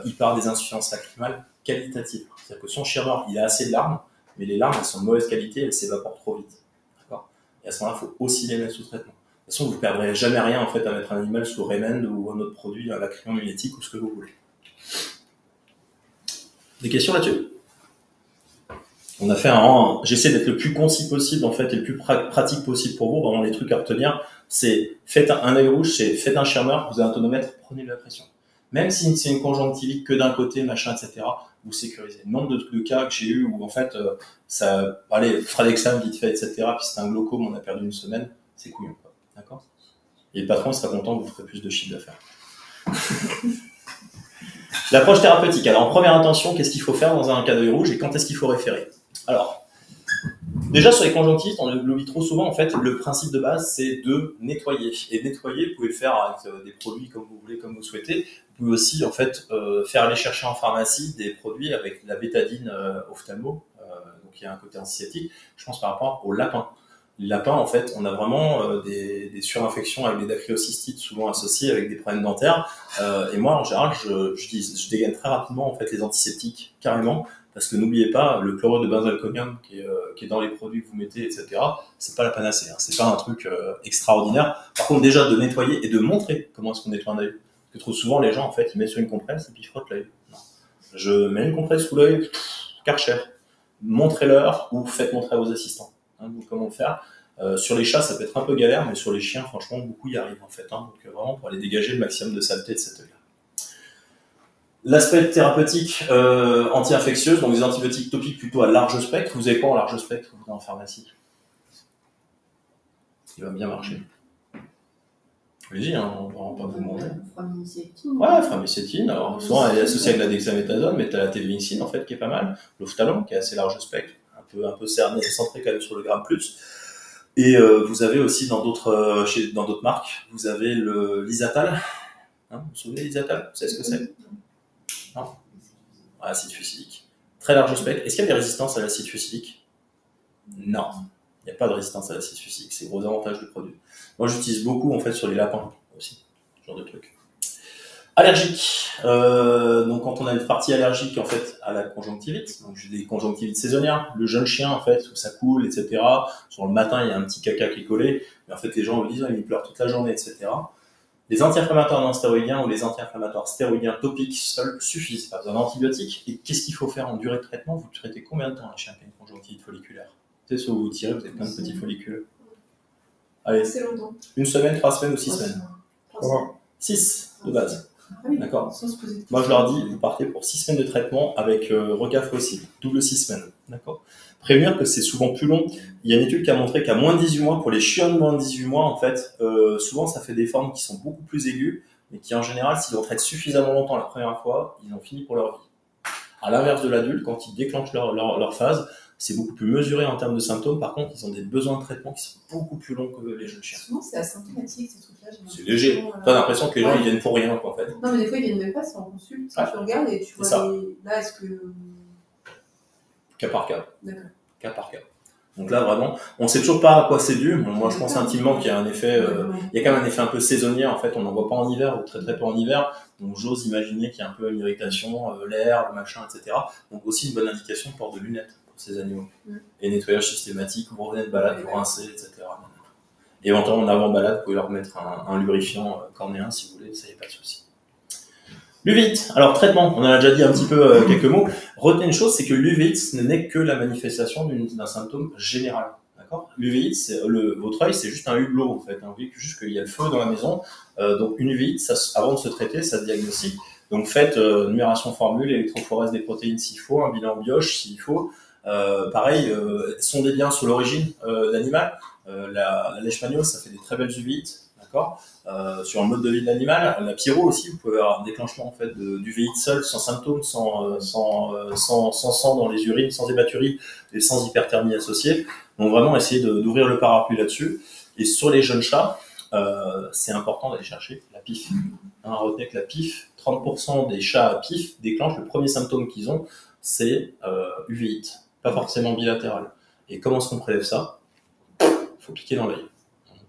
il part des insuffisances lacrymales qualitatives. C'est-à-dire que son schirmer, il a assez de larmes, mais les larmes, elles sont de mauvaise qualité, elles s'évaporent trop vite. D'accord ? Et à ce moment-là, il faut aussi les mettre sous traitement. De toute façon, vous ne perdrez jamais rien en fait, à mettre un animal sous Raymond ou un autre produit, un lacryment magnétique ou ce que vous voulez. Des questions là-dessus ? On a fait j'essaie d'être le plus concis possible en fait et le plus pratique possible pour vous. Vraiment, les trucs à retenir, c'est faites un œil rouge, c'est faites un schirmer, vous avez un tonomètre, prenez de la pression. Même si c'est une conjonctivite que d'un côté, machin, etc., vous sécurisez. Le nombre de cas que j'ai eu où en fait, ça, allez, Fradexam vite fait, etc., puis c'est un glaucome, on a perdu une semaine, c'est couillon, quoi. D'accord ? Et le patron sera content, vous ferez plus de chiffre d'affaires. L'approche thérapeutique. Alors, en première intention, qu'est-ce qu'il faut faire dans un cas d'œil rouge et quand est-ce qu'il faut référer ? Alors, déjà sur les conjonctivites, on l'oublie trop souvent, en fait, le principe de base, c'est de nettoyer. Et nettoyer, vous pouvez le faire avec des produits comme vous voulez, comme vous souhaitez. Vous pouvez aussi, en fait, faire aller chercher en pharmacie des produits avec la bétadine ophtalmo, donc il y a un côté antiseptique. Je pense par rapport aux lapins. Les lapins, en fait, on a vraiment des surinfections avec des dacryocystites souvent associées avec des problèmes dentaires. Et moi, en général, je dégaine très rapidement en fait les antiseptiques carrément, parce que n'oubliez pas, le chlorure de benzalconium qui est dans les produits que vous mettez, etc. C'est pas la panacée, hein, c'est pas un truc extraordinaire. Par contre, déjà de nettoyer et de montrer comment est-ce qu'on nettoie un œil. Parce que trop souvent, les gens, en fait, ils mettent sur une compresse et puis ils frottent l'œil. Non. Je mets une compresse sous l'œil, Karcher. Montrez-leur ou faites montrer à vos assistants. Hein, comment faire. Sur les chats, ça peut être un peu galère, mais sur les chiens, franchement, beaucoup y arrivent en fait. Hein, donc vraiment pour aller dégager le maximum de saleté de cet œil-là. L'aspect thérapeutique anti-infectieuse, donc des antibiotiques topiques plutôt à large spectre. Vous avez quoi en large spectre en pharmacie ? Il va bien marcher. Allez-y, hein, on va vraiment pas vous demander. Framicétine. Ouais, framicétine. Alors, souvent, elle est associée avec la dexaméthasone, mais tu as la télémédecine, en fait, qui est pas mal. L'ophtalon, qui est assez large spectre, un peu cerné et centré quand même sur le gramme plus. Et vous avez aussi dans d'autres marques, vous avez l'Isatal. Hein, vous vous souvenez de l'Isatal? Vous savez ce que c'est? Non? Acide fusidique. Très large spectre. Est-ce qu'il y a des résistances à l'acide fusidique? Non. Il n'y a pas de résistance à l'acide fusidique. C'est gros avantage du produit. Moi, j'utilise beaucoup, en fait, sur les lapins aussi. Ce genre de truc. Allergique. Donc, quand on a une partie allergique, en fait, à la conjonctivite, donc j'ai des conjonctivites saisonnières, le jeune chien, en fait, où ça coule, etc. Sur le matin, il y a un petit caca qui est collé, mais en fait, les gens me disent, il pleure toute la journée, etc. Les anti-inflammatoires non stéroïdiens ou les anti-inflammatoires stéroïdiens topiques seuls suffisent, pas besoin d'antibiotiques. Et qu'est-ce qu'il faut faire en durée de traitement? Vous traitez combien de temps un chien qui a une conjonctivite folliculaire? C'est ce où vous tirez, vous avez plein de petits follicules. Allez, C'est longtemps. une semaine, 3 semaines ou 6 semaines? 6 de base. Ah oui, D'accord. sans se poser de Moi, je leur dis, vous partez pour 6 semaines de traitement avec regard possible, double 6 semaines. D'accord. Prévenir que c'est souvent plus long. Il y a une étude qui a montré qu'à moins de 18 mois, pour les chiens de moins de 18 mois, en fait, souvent ça fait des formes qui sont beaucoup plus aiguës, mais qui en général, s'ils en traitent suffisamment longtemps la première fois, ils ont fini pour leur vie. À l'inverse de l'adulte, quand ils déclenchent leur phase, c'est beaucoup plus mesuré en termes de symptômes. Par contre, ils ont des besoins de traitement qui sont beaucoup plus longs que les jeunes chiens. Souvent, c'est asymptomatique, ces trucs-là. C'est léger. T'as l'impression que les gens ils viennent pour rien, quoi, en fait. Non, mais des fois, ils viennent même pas, c'est en consulte. Ouais. Tu regardes et tu vois ça. là, est-ce que. Cas par cas. D'accord. Cas par cas. Donc là, vraiment, on sait toujours pas à quoi c'est dû. Moi, je pense intimement qu'il y a un effet, il y a quand même un effet un peu saisonnier. En fait, on n'en voit pas en hiver ou très très peu en hiver. Donc, j'ose imaginer qu'il y a un peu une irritation, l'air, le machin, etc. Donc, aussi une bonne indication de port de lunettes pour ces animaux. Et nettoyage systématique, vous revenez de balade, vous rincez, etc. Et éventuellement, en avant-balade, vous pouvez leur mettre un lubrifiant cornéen si vous voulez, ça y a pas de souci. L'uvite. Alors, traitement, on en a déjà dit un petit peu quelques mots. Retenez une chose, c'est que l'uvite n'est que la manifestation d'un symptôme général. D'accord. L'uvite, votre œil, c'est juste un hublot, en fait. Vous voyez juste qu'il y a le feu dans la maison. Donc, une uvite, avant de se traiter, ça se diagnostique. Donc, faites numération formule, électrophorèse des protéines s'il faut, un bilan bioche s'il faut. Pareil, sondez bien sur l'origine de l'animal. La lèche magnos, ça fait des très belles uvites. D'accord. Sur le mode de vie de l'animal, la pyro aussi, vous pouvez avoir un déclenchement en fait d'uvéite seul, sans symptômes, sans sang dans les urines, sans hématurie et sans hyperthermie associée. Donc vraiment essayer d'ouvrir le parapluie là-dessus. Et sur les jeunes chats, c'est important d'aller chercher la PIF. Retenez que la PIF, 30% des chats à PIF déclenchent le premier symptôme qu'ils ont, c'est uvéite, pas forcément bilatéral. Et comment est-ce qu'on prélève ça? Il faut piquer dans l'œil.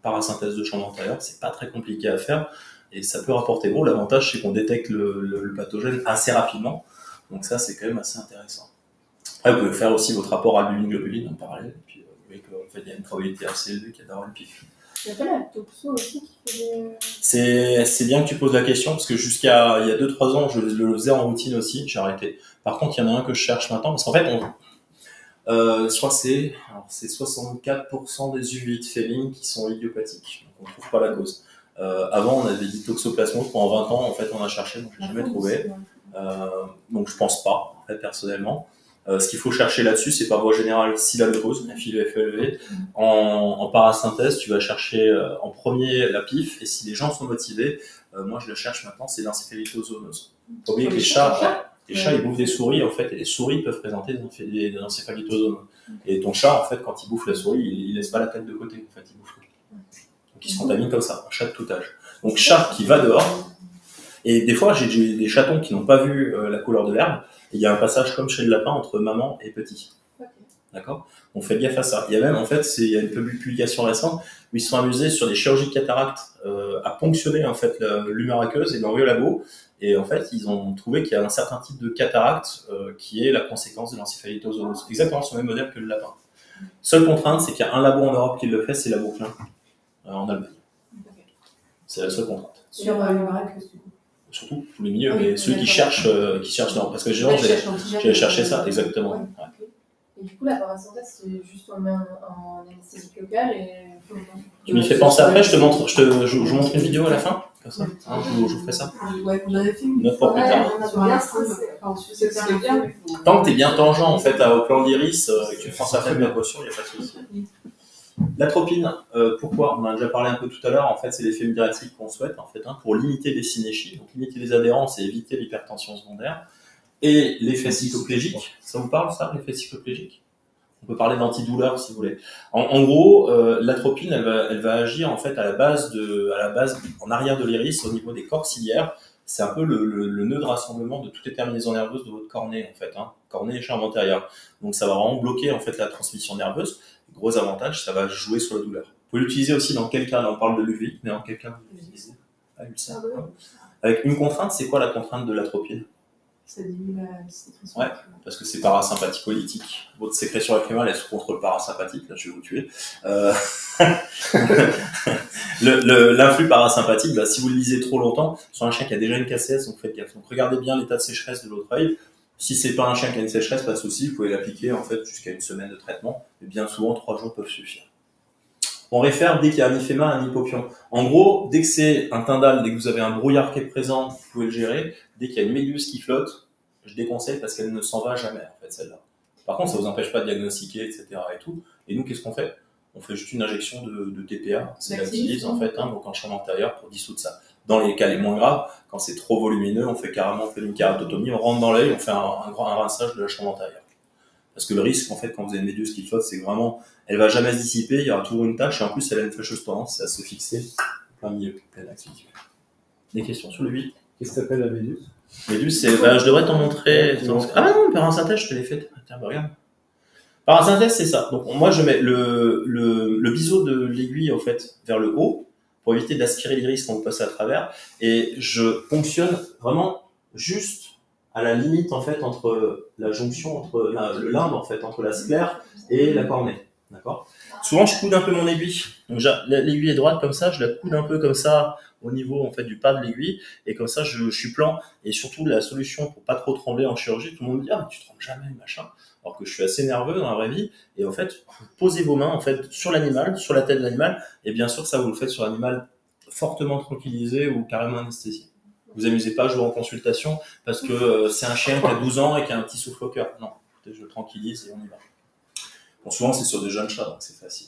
Parasynthèse de champ antérieur, c'est pas très compliqué à faire et ça peut rapporter gros. L'avantage, c'est qu'on détecte le pathogène assez rapidement, donc ça, c'est quand même assez intéressant. Après, vous pouvez faire aussi votre rapport albumine-globuline en parallèle, et puis vous voyez qu'en fait, il y a une probabilité assez élevée qu'il y a d'avoir une PIF. Il y a pas la toxo aussi qui fait C'est bien que tu poses la question, parce que jusqu'à il y a 2-3 ans, je le faisais en routine aussi, j'ai arrêté. Par contre, il y en a un que je cherche maintenant, parce qu'en fait, je crois que c'est 64% des uvites félines qui sont idiopathiques. Donc on trouve pas la cause. Avant, on avait dit toxoplasmose pendant 20 ans. En fait, on a cherché, donc j'ai jamais trouvé. Donc je pense pas, en fait, personnellement. Ce qu'il faut chercher là-dessus, c'est par voie générale si la cause, un FIV élevé. En parasynthèse, tu vas chercher en premier la PIF, et si les gens sont motivés, moi je le cherche maintenant, c'est l'encéphalitozoonose. Faut oublier que les chats, ils bouffent des souris, en fait, et les souris peuvent présenter des encéphalitosomes. Et ton chat, en fait, quand il bouffe la souris, il laisse pas la tête de côté, en fait, il bouffe tout. Donc il se contamine comme ça, un chat de tout âge. Donc chat qui va dehors, et des fois j'ai des chatons qui n'ont pas vu la couleur de l'herbe, et il y a un passage comme chez le lapin entre maman et petit. Okay. D'accord. On fait gaffe à ça. Il y a même, en fait, il y a une publication récente où ils se sont amusés sur des chirurgies de cataracte à ponctionner, en fait, l'humeur aqueuse et l'enlever au labo. Et en fait, ils ont trouvé qu'il y a un certain type de cataracte qui est la conséquence de l'encéphalitozoonose. Exactement sur le même modèle que le lapin. Seule contrainte, c'est qu'il y a un labo en Europe qui le fait, c'est Labo Klein, en Allemagne. Okay. C'est la seule contrainte. Sur l'humeur aqueuse, du coup. Surtout tous les milieux, mais celui qui cherche non, parce que j'ai cherché ça, exactement. Ouais. Ouais. Et du coup, la parasynthèse, c'est juste on met en anesthésique locale et... Tu m'y fais penser après, je vous montre une vidéo à la fin, comme ça, hein, je vous ferai ça. Ouais, on avait fait une note pour plus tard. Tant que tu es bien tangent en fait, au plan d'iris, et que tu prends certaines précautions, il n'y a pas de souci. L'atropine, pourquoi? On en a déjà parlé un peu tout à l'heure. En fait, c'est l'effet médiatique qu'on souhaite, en fait, hein, pour limiter les synéchies, donc limiter les adhérences et éviter l'hypertension secondaire. Et l'effet cycloplégique. Ça vous parle, ça, l'effet cycloplégique? On peut parler d'antidouleur, si vous voulez. En gros, l'atropine, elle va agir, en fait, à la base, en arrière de l'iris, au niveau des corps ciliaires. C'est un peu le nœud de rassemblement de toutes les terminaisons nerveuses de votre cornée, en fait, hein, cornée et chambre antérieure. Donc, ça va vraiment bloquer, en fait, la transmission nerveuse. Gros avantage, ça va jouer sur la douleur. Vous pouvez l'utiliser aussi dans quel cas? Là, on parle de l'uvite, mais dans quel cas vous l'utilisez? Ulcère. Avec une contrainte, c'est quoi la contrainte de l'atropine? Ça diminue la sécrétion. Ouais, parce que c'est parasympathicolytique. Votre sécrétion lacrymale, elle se contrôle parasympathique. Là, je vais vous tuer. L'influx parasympathique, bah, si vous le lisez trop longtemps, sur un chien qui a déjà une KCS, donc faites gaffe. Donc regardez bien l'état de sécheresse de l'autre œil. Si c'est pas un chien qui a une sécheresse, pas de souci, vous pouvez l'appliquer en fait jusqu'à une semaine de traitement. Et bien souvent, 3 jours peuvent suffire. On réfère dès qu'il y a un hyphéma, un hypopion. En gros, dès que c'est un tyndal, dès que vous avez un brouillard qui est présent, vous pouvez le gérer. Dès qu'il y a une méduse qui flotte, je déconseille parce qu'elle ne s'en va jamais, en fait, celle-là. Par contre, ça vous empêche pas de diagnostiquer, etc. et tout. Et nous, qu'est-ce qu'on fait? On fait juste une injection de TPA, c'est l'activise, en fait, hein, donc en chambre antérieure pour dissoudre ça. Dans les cas les moins graves, quand c'est trop volumineux, on fait une kératotomie, on rentre dans l'œil, on fait un rinçage de la chambre antérieure. Parce que le risque, en fait, quand vous avez une méduse qui flotte, c'est vraiment, elle va jamais se dissiper, il y aura toujours une tache, et en plus, elle a une fâcheuse tendance à se fixer plein milieu, plein activité. Des questions sur le 8? Qu'est-ce que t'appelles la méduse? Méduse, c'est, je devrais t'en montrer. Ah non, parasynthèse, je te l'ai fait. Tiens, bah, regarde. Parasynthèse, c'est ça. Donc, moi, je mets le biseau de l'aiguille, en fait, vers le haut, pour éviter d'aspirer l'iris quand vous passez à travers, et je ponctionne vraiment juste à la limite, en fait, entre la jonction, entre le limbe, en fait, entre la sclère et la cornée. D'accord? Souvent, je coude un peu mon aiguille. Donc, l'aiguille est droite comme ça, je la coude un peu comme ça au niveau, en fait, du pas de l'aiguille, et comme ça, je suis plan. Et surtout, la solution pour pas trop trembler en chirurgie, tout le monde me dit, ah, mais tu trembles jamais, machin. Alors que je suis assez nerveux dans la vraie vie. Et en fait, vous posez vos mains, en fait, sur l'animal, sur la tête de l'animal, et bien sûr, ça, vous le faites sur l'animal fortement tranquillisé ou carrément anesthésié. Vous amusez pas à jouer en consultation parce que c'est un chien qui a 12 ans et qui a un petit souffle au cœur. Non, je le tranquillise et on y va. Bon, souvent, c'est sur des jeunes chats, donc c'est facile.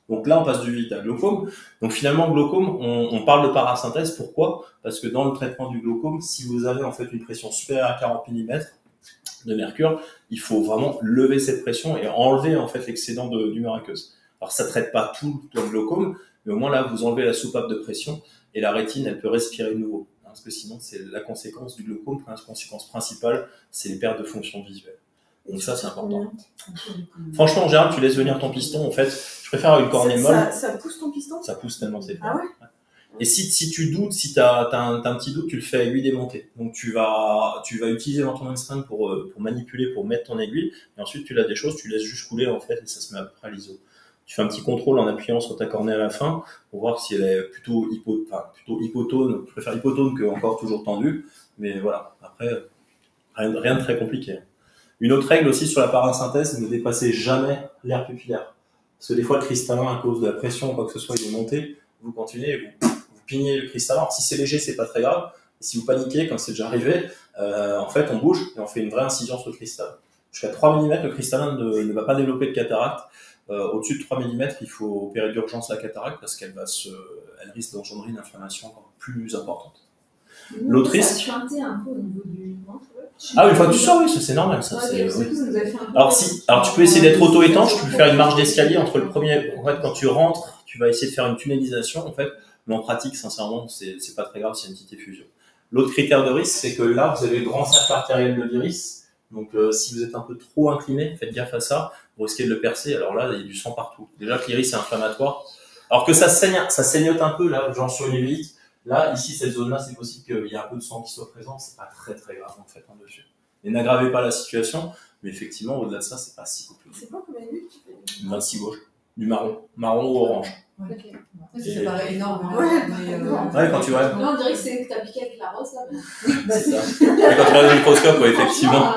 Donc là, on passe du vide à glaucome. Donc finalement, glaucome, on parle de parasynthèse. Pourquoi? Parce que dans le traitement du glaucome, si vous avez en fait une pression supérieure à 40 mm de mercure, il faut vraiment lever cette pression et enlever en fait l'excédent d'humeur aqueuse. Alors ça traite pas tout le glaucome, mais au moins là, vous enlevez la soupape de pression et la rétine, elle peut respirer de nouveau. Parce que sinon, c'est la conséquence du glaucome. La conséquence principale, c'est les pertes de fonction visuelle. Donc ça, c'est important. Franchement, en général, tu laisses venir ton piston. En fait, je préfère une cornée molle. Ça pousse ton piston? Ça pousse tellement c'est Ah ouais? Et si tu doutes, si t'as un petit doute, tu le fais à aiguille démontée. Donc tu vas utiliser dans ton instinct pour manipuler, pour mettre ton aiguille. Et ensuite, tu l'as des choses, tu laisses juste couler en fait, et ça se met à peu près à l'ISO. Tu fais un petit contrôle en appuyant sur ta cornée à la fin pour voir si elle est plutôt hypotone. Je préfère hypotone que encore toujours tendue. Mais voilà. Après, rien de très compliqué. Une autre règle aussi sur la parasynthèse, ne dépassez jamais l'air pupillaire. Parce que des fois, le cristallin, à cause de la pression ou quoi que ce soit, il est monté. Vous continuez et vous pignez le cristallin. Alors, si c'est léger, c'est pas très grave. Et si vous paniquez, comme c'est déjà arrivé, en fait, on bouge et on fait une vraie incision sur le cristal. Jusqu'à 3 mm, le cristallin ne va pas développer de cataracte. Au-dessus de 3 mm, il faut opérer d'urgence la cataracte parce qu'elle risque d'engendrer une inflammation encore plus importante. L'autre risque. Ça a un peu au niveau du ventre. Ah, une fois que tu sors, oui, c'est normal, ça. Oui. Alors tu peux essayer d'être auto-étanche, tu peux faire une marche d'escalier entre le premier, en fait, quand tu rentres, tu vas essayer de faire une tunnelisation, en fait, mais en pratique, sincèrement, c'est pas très grave, c'est une petite effusion. L'autre critère de risque, c'est que là, vous avez le grand cercle artériel de l'iris, donc si vous êtes un peu trop incliné, faites gaffe à ça, vous risquez de le percer, alors là, il y a du sang partout. Déjà que l'iris est inflammatoire, alors que ça saignote un peu, là, genre sur une uvite. Là, ici, cette zone-là, c'est possible qu'il y ait un peu de sang qui soit présent. C'est pas très très grave en fait en dessus. Et n'aggravez pas la situation, mais effectivement, au-delà de ça, c'est pas si compliqué. C'est quoi comme minute? 26 gauche, du marron ou orange. Ouais. Okay. C'est pareil énorme. Hein, ouais, quand tu vois. Non, on dirait que c'est que t'as piqué avec la rose là. C'est ça. Et quand tu regardes le microscope, ouais, effectivement.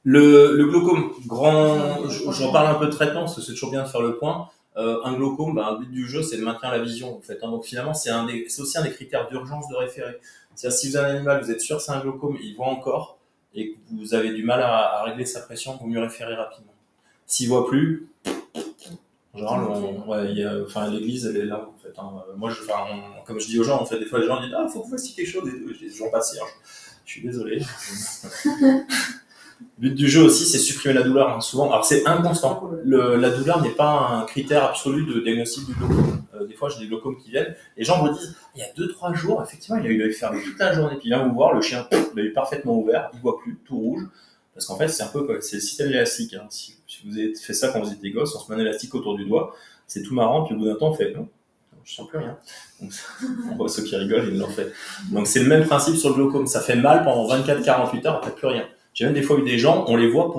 Le glaucome, j'en parle un peu de traitement parce que c'est toujours bien de faire le point. Un glaucome, le but du jeu, c'est de maintenir la vision, en fait. Hein. Donc finalement, c'est aussi un des critères d'urgence de référé. C'est-à-dire, si vous avez un animal, vous êtes sûr que c'est un glaucome, il voit encore, et que vous avez du mal à régler sa pression, il vaut mieux référer rapidement. S'il voit plus, En général, ouais, enfin, l'église, elle est là, en fait. Hein. Moi, comme je dis aux gens, en fait, des fois, les gens disent, ah, faut que vous fassiez quelque chose, et tout. Je dis toujours pas de cierge. Je suis désolé. Le but du jeu aussi, c'est supprimer la douleur, hein, souvent. Alors, c'est inconstant. La douleur n'est pas un critère absolu de diagnostic du glaucome. Des fois, j'ai des glaucomes qui viennent. Les gens me disent, il y a 2-3 jours, effectivement, il a eu l'œil fermé toute la journée. Puis il vient vous voir, le chien, l'œil parfaitement ouvert, il voit plus, tout rouge. Parce qu'en fait, c'est un peu comme, c'est le système élastique. Hein. Si vous avez fait ça quand vous étiez gosse, on se met un élastique autour du doigt, c'est tout marrant, puis au bout d'un temps, on fait, non, je sens plus rien. Donc, on voit ceux qui rigolent, ils l'ont fait. Donc, c'est le même principe sur le glaucome. Ça fait mal pendant 24-48 heures, on fait plus rien. J'ai même des fois eu des gens, on les voit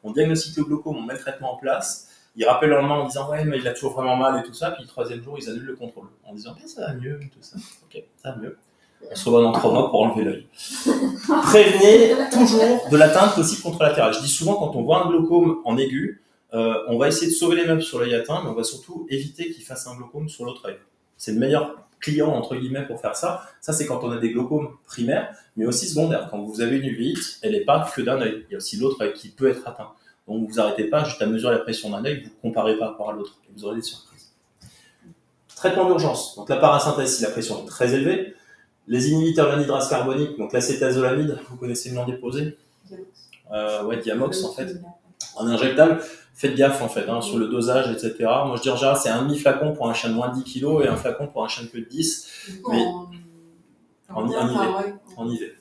on diagnostique le glaucome, on met le traitement en place, ils rappellent le lendemain en disant, ouais, mais il a toujours vraiment mal et tout ça, puis le troisième jour, ils annulent le contrôle. En disant, ça va mieux, tout ça. Ok, ça va mieux. On se revoit dans 3 mois pour enlever l'œil. Prévenez toujours de l'atteinte possible contralatérale. Je dis souvent, quand on voit un glaucome en aigu, on va essayer de sauver les meubles sur l'œil atteint, mais on va surtout éviter qu'il fasse un glaucome sur l'autre œil. C'est le meilleur client, entre guillemets, pour faire ça. Ça, c'est quand on a des glaucomes primaires, mais aussi secondaires. Quand vous avez une uvite, elle n'est pas que d'un œil. Il y a aussi l'autre œil qui peut être atteint. Donc, vous arrêtez pas juste à mesurer la pression d'un œil, vous comparez par rapport à l'autre, et vous aurez des surprises. Traitement d'urgence. Donc, la parasynthèse, si la pression est très élevée. Les inhibiteurs de l'anhydrase carbonique, donc l'acétazolamide, vous connaissez le nom déposé? Ouais, Diamox, en fait. En injectable, faites gaffe, en fait, hein, sur le dosage, etc. Moi, je dis en général, c'est un demi-flacon pour un chien de moins de 10 kg et un flacon pour un chien de plus de 10. Mais en IV.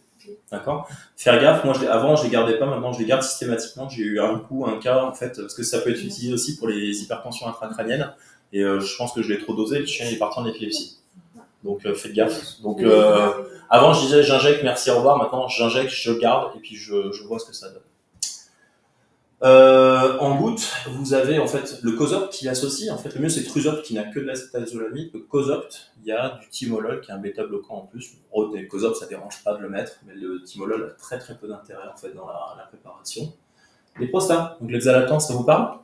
D'accord? Faire gaffe, moi, avant, je les gardais pas, maintenant, je les garde systématiquement. J'ai eu un cas, en fait, parce que ça peut être utilisé aussi pour les hypertensions intracrâniennes. Et je pense que je l'ai trop dosé, le chien est parti en épilepsie. Donc faites gaffe. Donc avant je disais j'injecte, merci, au revoir. Maintenant j'injecte, je garde et puis je vois ce que ça donne. En goutte, vous avez en fait le Cosopt qui associe. En fait, le mieux c'est Trusopt qui n'a que de l'acétazolamide. Le Cosopt, il y a du timolol qui est un bêta-bloquant en plus. Le Cosopt, ça dérange pas de le mettre, mais le timolol a très très peu d'intérêt en fait dans la préparation. Les prostats, donc l'exhalatant, ça vous parle,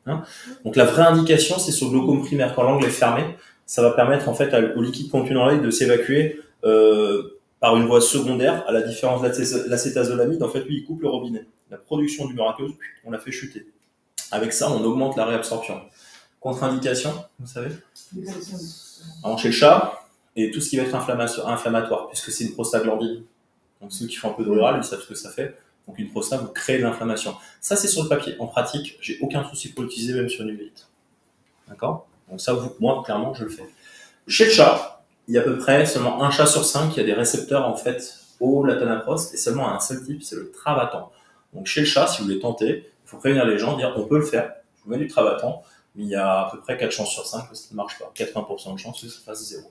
hein? Donc la vraie indication, c'est sur le glaucome primaire quand l'angle est fermé. Ça va permettre en fait au liquide contenu dans l'œil de s'évacuer par une voie secondaire, à la différence de l'acétazolamide. En fait, lui, il coupe le robinet. La production du mureuse, on la fait chuter. Avec ça, on augmente la réabsorption. Contre-indication, vous savez? Alors, chez le chat, et tout ce qui va être inflammatoire, puisque c'est une prostaglandine. Donc, ceux qui font un peu de rural, ils savent ce que ça fait. Donc, une prostate, vous créez de l'inflammation. Ça, c'est sur le papier. En pratique, j'ai aucun souci pour l'utiliser, même sur une uvite. D'accord? Donc ça, moi, clairement, je le fais. Chez le chat, il y a à peu près seulement un chat sur 5 qui a des récepteurs, en fait, au latanoprost, et seulement un seul type, c'est le travatan. Donc chez le chat, si vous voulez tenter, il faut prévenir les gens, dire on peut le faire, je vous mets du travatan, mais il y a à peu près 4 chances sur 5 que ça ne marche pas. 80% de chances que ça fasse 0.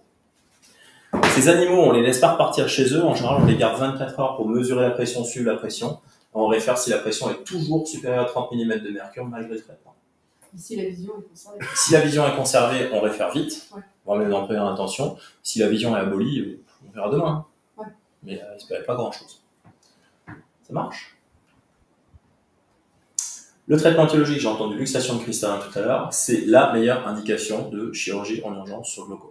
Ces animaux, on les laisse pas repartir chez eux. En général, on les garde 24 heures pour mesurer la pression, suivre la pression. On réfère si la pression est toujours supérieure à 30 mm de mercure malgré le traitement. Si la vision est conservée. Si la vision est conservée, on réfère vite. Ouais. On va mettre en première intention. Si la vision est abolie, on verra demain. Ouais. Mais n'espérez pas grand-chose. Ça marche? Le traitement théologique, j'ai entendu luxation de cristallin tout à l'heure, c'est la meilleure indication de chirurgie en urgence sur le glaucome.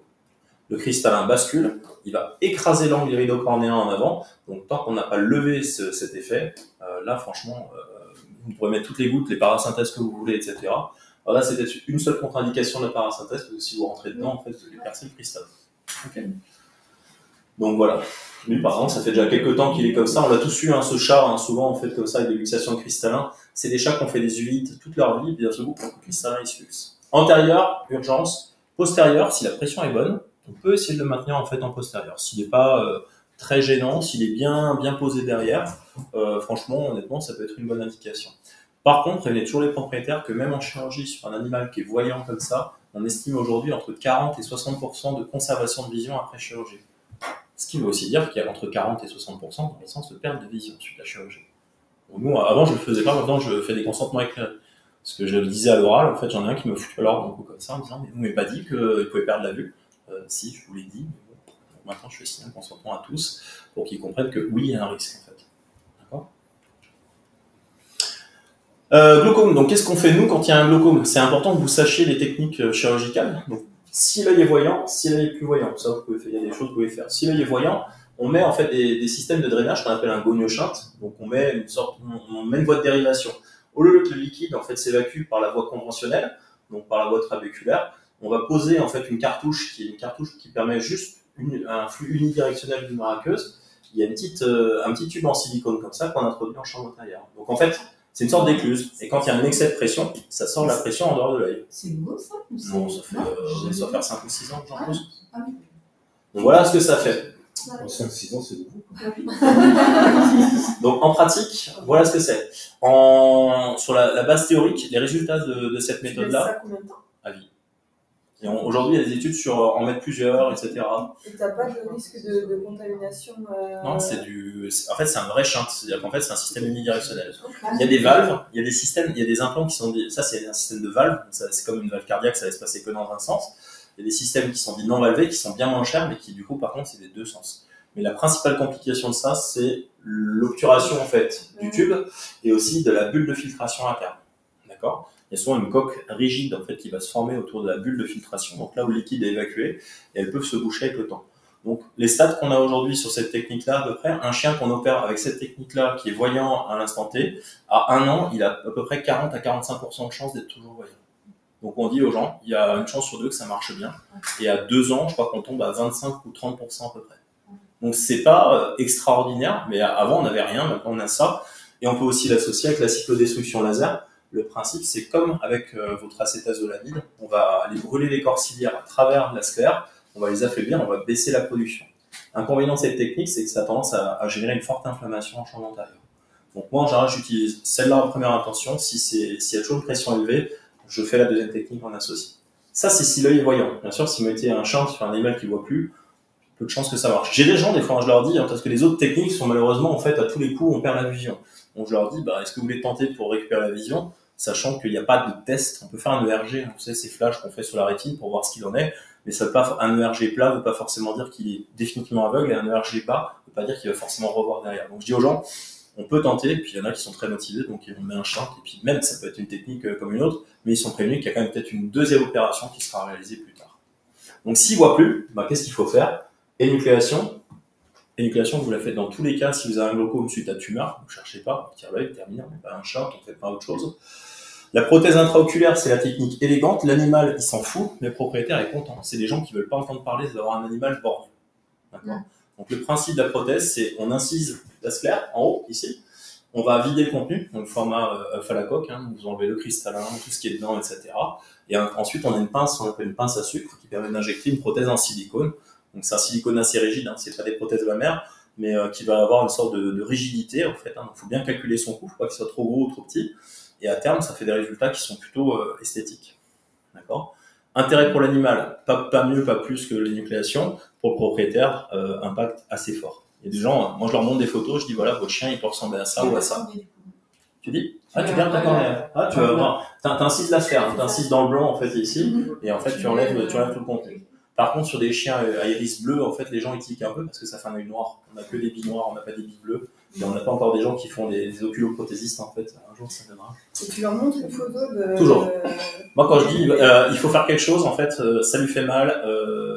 Le cristallin bascule, il va écraser l'angle iridocornéen en avant, donc tant qu'on n'a pas levé cet effet, là franchement, vous pourrez mettre toutes les gouttes, les parasynthèses que vous voulez, etc. Alors là, c'est peut-être une seule contre-indication de la parasynthèse, parce que si vous rentrez dedans, en fait, vous allez percer le cristal. Okay. Donc voilà. Lui, par exemple, ça fait déjà quelques temps qu'il est comme ça. On l'a tous eu, hein, ce chat, hein, souvent, on fait comme ça avec des luxations de cristallin. C'est des chats qui ont fait des uvites toute leur vie, et bien sûr, le cristallin, il se luxe. Antérieur, urgence. Postérieur, si la pression est bonne, on peut essayer de le maintenir en fait en postérieur. S'il n'est pas très gênant, s'il est bien posé derrière, franchement, honnêtement, ça peut être une bonne indication. Par contre, prévenez toujours les propriétaires que même en chirurgie sur un animal qui est voyant comme ça, on estime aujourd'hui entre 40 et 60% de conservation de vision après chirurgie. Ce qui veut aussi dire qu'il y a entre 40 et 60% dans le sens de perte de vision suite à la chirurgie. Donc nous, avant, je ne le faisais pas, maintenant, je fais des consentements éclairés. Parce que je le disais à l'oral, en fait, j'en ai un qui me foutait l'ordre d'un coup comme ça, en disant, mais vous m'avez pas dit qu'il pouvait perdre la vue. Si, je vous l'ai dit, mais bon, maintenant, je fais signer un consentement à tous pour qu'ils comprennent que oui, il y a un risque, en fait. D'accord ? Glaucome, donc qu'est-ce qu'on fait nous quand il y a un glaucome? C'est important que vous sachiez les techniques chirurgicales. Donc, si l'œil est voyant, si l'œil est plus voyant, ça vous pouvez faire, il y a des choses que vous pouvez faire. Si l'œil est voyant, on met en fait des systèmes de drainage qu'on appelle un goniochinte. Donc on met une voie de dérivation. Au lieu que le liquide en fait s'évacue par la voie conventionnelle, donc par la voie trabéculaire. On va poser en fait une cartouche qui permet juste un flux unidirectionnel d'une aqueuse. Il y a un petit tube en silicone comme ça qu'on introduit en chambre intérieure. Donc en fait, c'est une sorte d'écluse. Et quand il y a un excès de pression, ça sort de la pression en dehors de l'œil. C'est nouveau ça? Non, ça fait faire 5 ou 6 ans que j'en pose. Ah oui. Donc voilà ce que ça fait. En 5-6 ans, c'est nouveau. Donc en pratique, voilà ce que c'est. Sur la base théorique, les résultats de cette méthode-là, Ça combien de temps? à vie. Et aujourd'hui, il y a des études sur en mettre plusieurs, etc. Et t'as pas de risque de contamination Non, en fait, c'est un vrai shunt. C'est-à-dire qu'en fait, c'est un système unidirectionnel. Il y a des valves, il y a des systèmes, il y a des implants qui sont ça, c'est un système de valve. C'est comme une valve cardiaque, ça va se passer que dans un sens. Il y a des systèmes qui sont dits non valvés, qui sont bien moins chers, mais qui, du coup, par contre, c'est des deux sens. Mais la principale complication de ça, c'est l'obturation, en fait, du tube et aussi de la bulle de filtration interne. D'accord? Il y a souvent une coque rigide, en fait, qui va se former autour de la bulle de filtration. Donc là où le liquide est évacué, et elles peuvent se boucher avec le temps. Donc, les stats qu'on a aujourd'hui sur cette technique-là, à peu près, un chien qu'on opère avec cette technique-là, qui est voyant à l'instant T, à 1 an, il a à peu près 40 à 45% de chance d'être toujours voyant. Donc, on dit aux gens, il y a une chance sur 2 que ça marche bien. Et à 2 ans, je crois qu'on tombe à 25 ou 30% à peu près. Donc, c'est pas extraordinaire, mais avant, on n'avait rien, maintenant on a ça. Et on peut aussi l'associer avec la cyclodestruction laser. Le principe, c'est comme avec votre acétazolamide, on va aller brûler les corps ciliaires à travers la sclère, on va les affaiblir, on va baisser la production. L'inconvénient de cette technique, c'est que ça a tendance à générer une forte inflammation en chambre antérieure. Donc moi, en général, j'utilise celle-là en première intention. S'il y a toujours une pression élevée, je fais la deuxième technique en associe. Ça, c'est si l'œil est voyant. Bien sûr, si vous mettez un shunt sur un animal qui ne voit plus, peu de chances que ça marche. J'ai des gens, des fois, je leur dis, parce que les autres techniques sont malheureusement, en fait, à tous les coups, on perd la vision. Donc je leur dis, est-ce que vous voulez tenter pour récupérer la vision, sachant qu'il n'y a pas de test. On peut faire un ERG, vous savez, ces flashs qu'on fait sur la rétine pour voir ce qu'il en est, mais ça peut pas, un ERG plat ne veut pas forcément dire qu'il est définitivement aveugle, et un ERG bas ne veut pas dire qu'il va forcément revoir derrière. Donc je dis aux gens, on peut tenter, puis il y en a qui sont très motivés, donc on met un shunt, et puis même ça peut être une technique comme une autre, mais ils sont prévenus qu'il y a quand même peut-être une deuxième opération qui sera réalisée plus tard. Donc s'ils ne voient plus, qu'est-ce qu'il faut faire? Énucléation. Énucléation, vous la faites dans tous les cas. Si vous avez un glaucome suite à tumeur, ne cherchez pas, on tire l'œil, terminé, on met pas un shunt, on ne fait pas autre chose. La prothèse intraoculaire, c'est la technique élégante. L'animal, il s'en fout, mais le propriétaire est content. C'est des gens qui ne veulent pas entendre parler d'avoir un animal borgne. D'accord. Donc le principe de la prothèse, c'est on incise la sclère en haut, ici. On va vider le contenu, donc le format phallacoque, vous enlevez le cristallin, tout ce qui est dedans, etc. Et ensuite, on a une pince, on appelle une pince à sucre, qui permet d'injecter une prothèse en silicone. Donc c'est un silicone assez rigide, c'est pas des prothèses mammaires, mais qui va avoir une sorte de rigidité, en fait. Donc il faut bien calculer son coût, il ne faut pas qu'il soit trop gros ou trop petit. Et à terme, ça fait des résultats qui sont plutôt esthétiques. D'accord. Intérêt pour l'animal, pas mieux, pas plus que l'énucléation. Pour le propriétaire, impact assez fort. Il y a des gens, moi je leur montre des photos, je dis voilà, votre chien il peut ressembler à ça ou à ça. Tu dis tu gardes ta cornée. Tu vas voir. T'incises la sphère, t'incises dans le blanc en fait ici, et en fait tu enlèves tout le contenu. Par contre, sur des chiens à iris bleu, en fait, les gens ils tiquent un peu parce que ça fait un œil noir. On n'a que des billes noires, on n'a pas des billes bleues. Et on n'a pas encore des gens qui font des oculoprothésistes, en fait. Un jour, ça viendra. Et tu leur montres une photo de... Toujours. Moi, quand je dis il faut faire quelque chose, en fait, ça lui fait mal,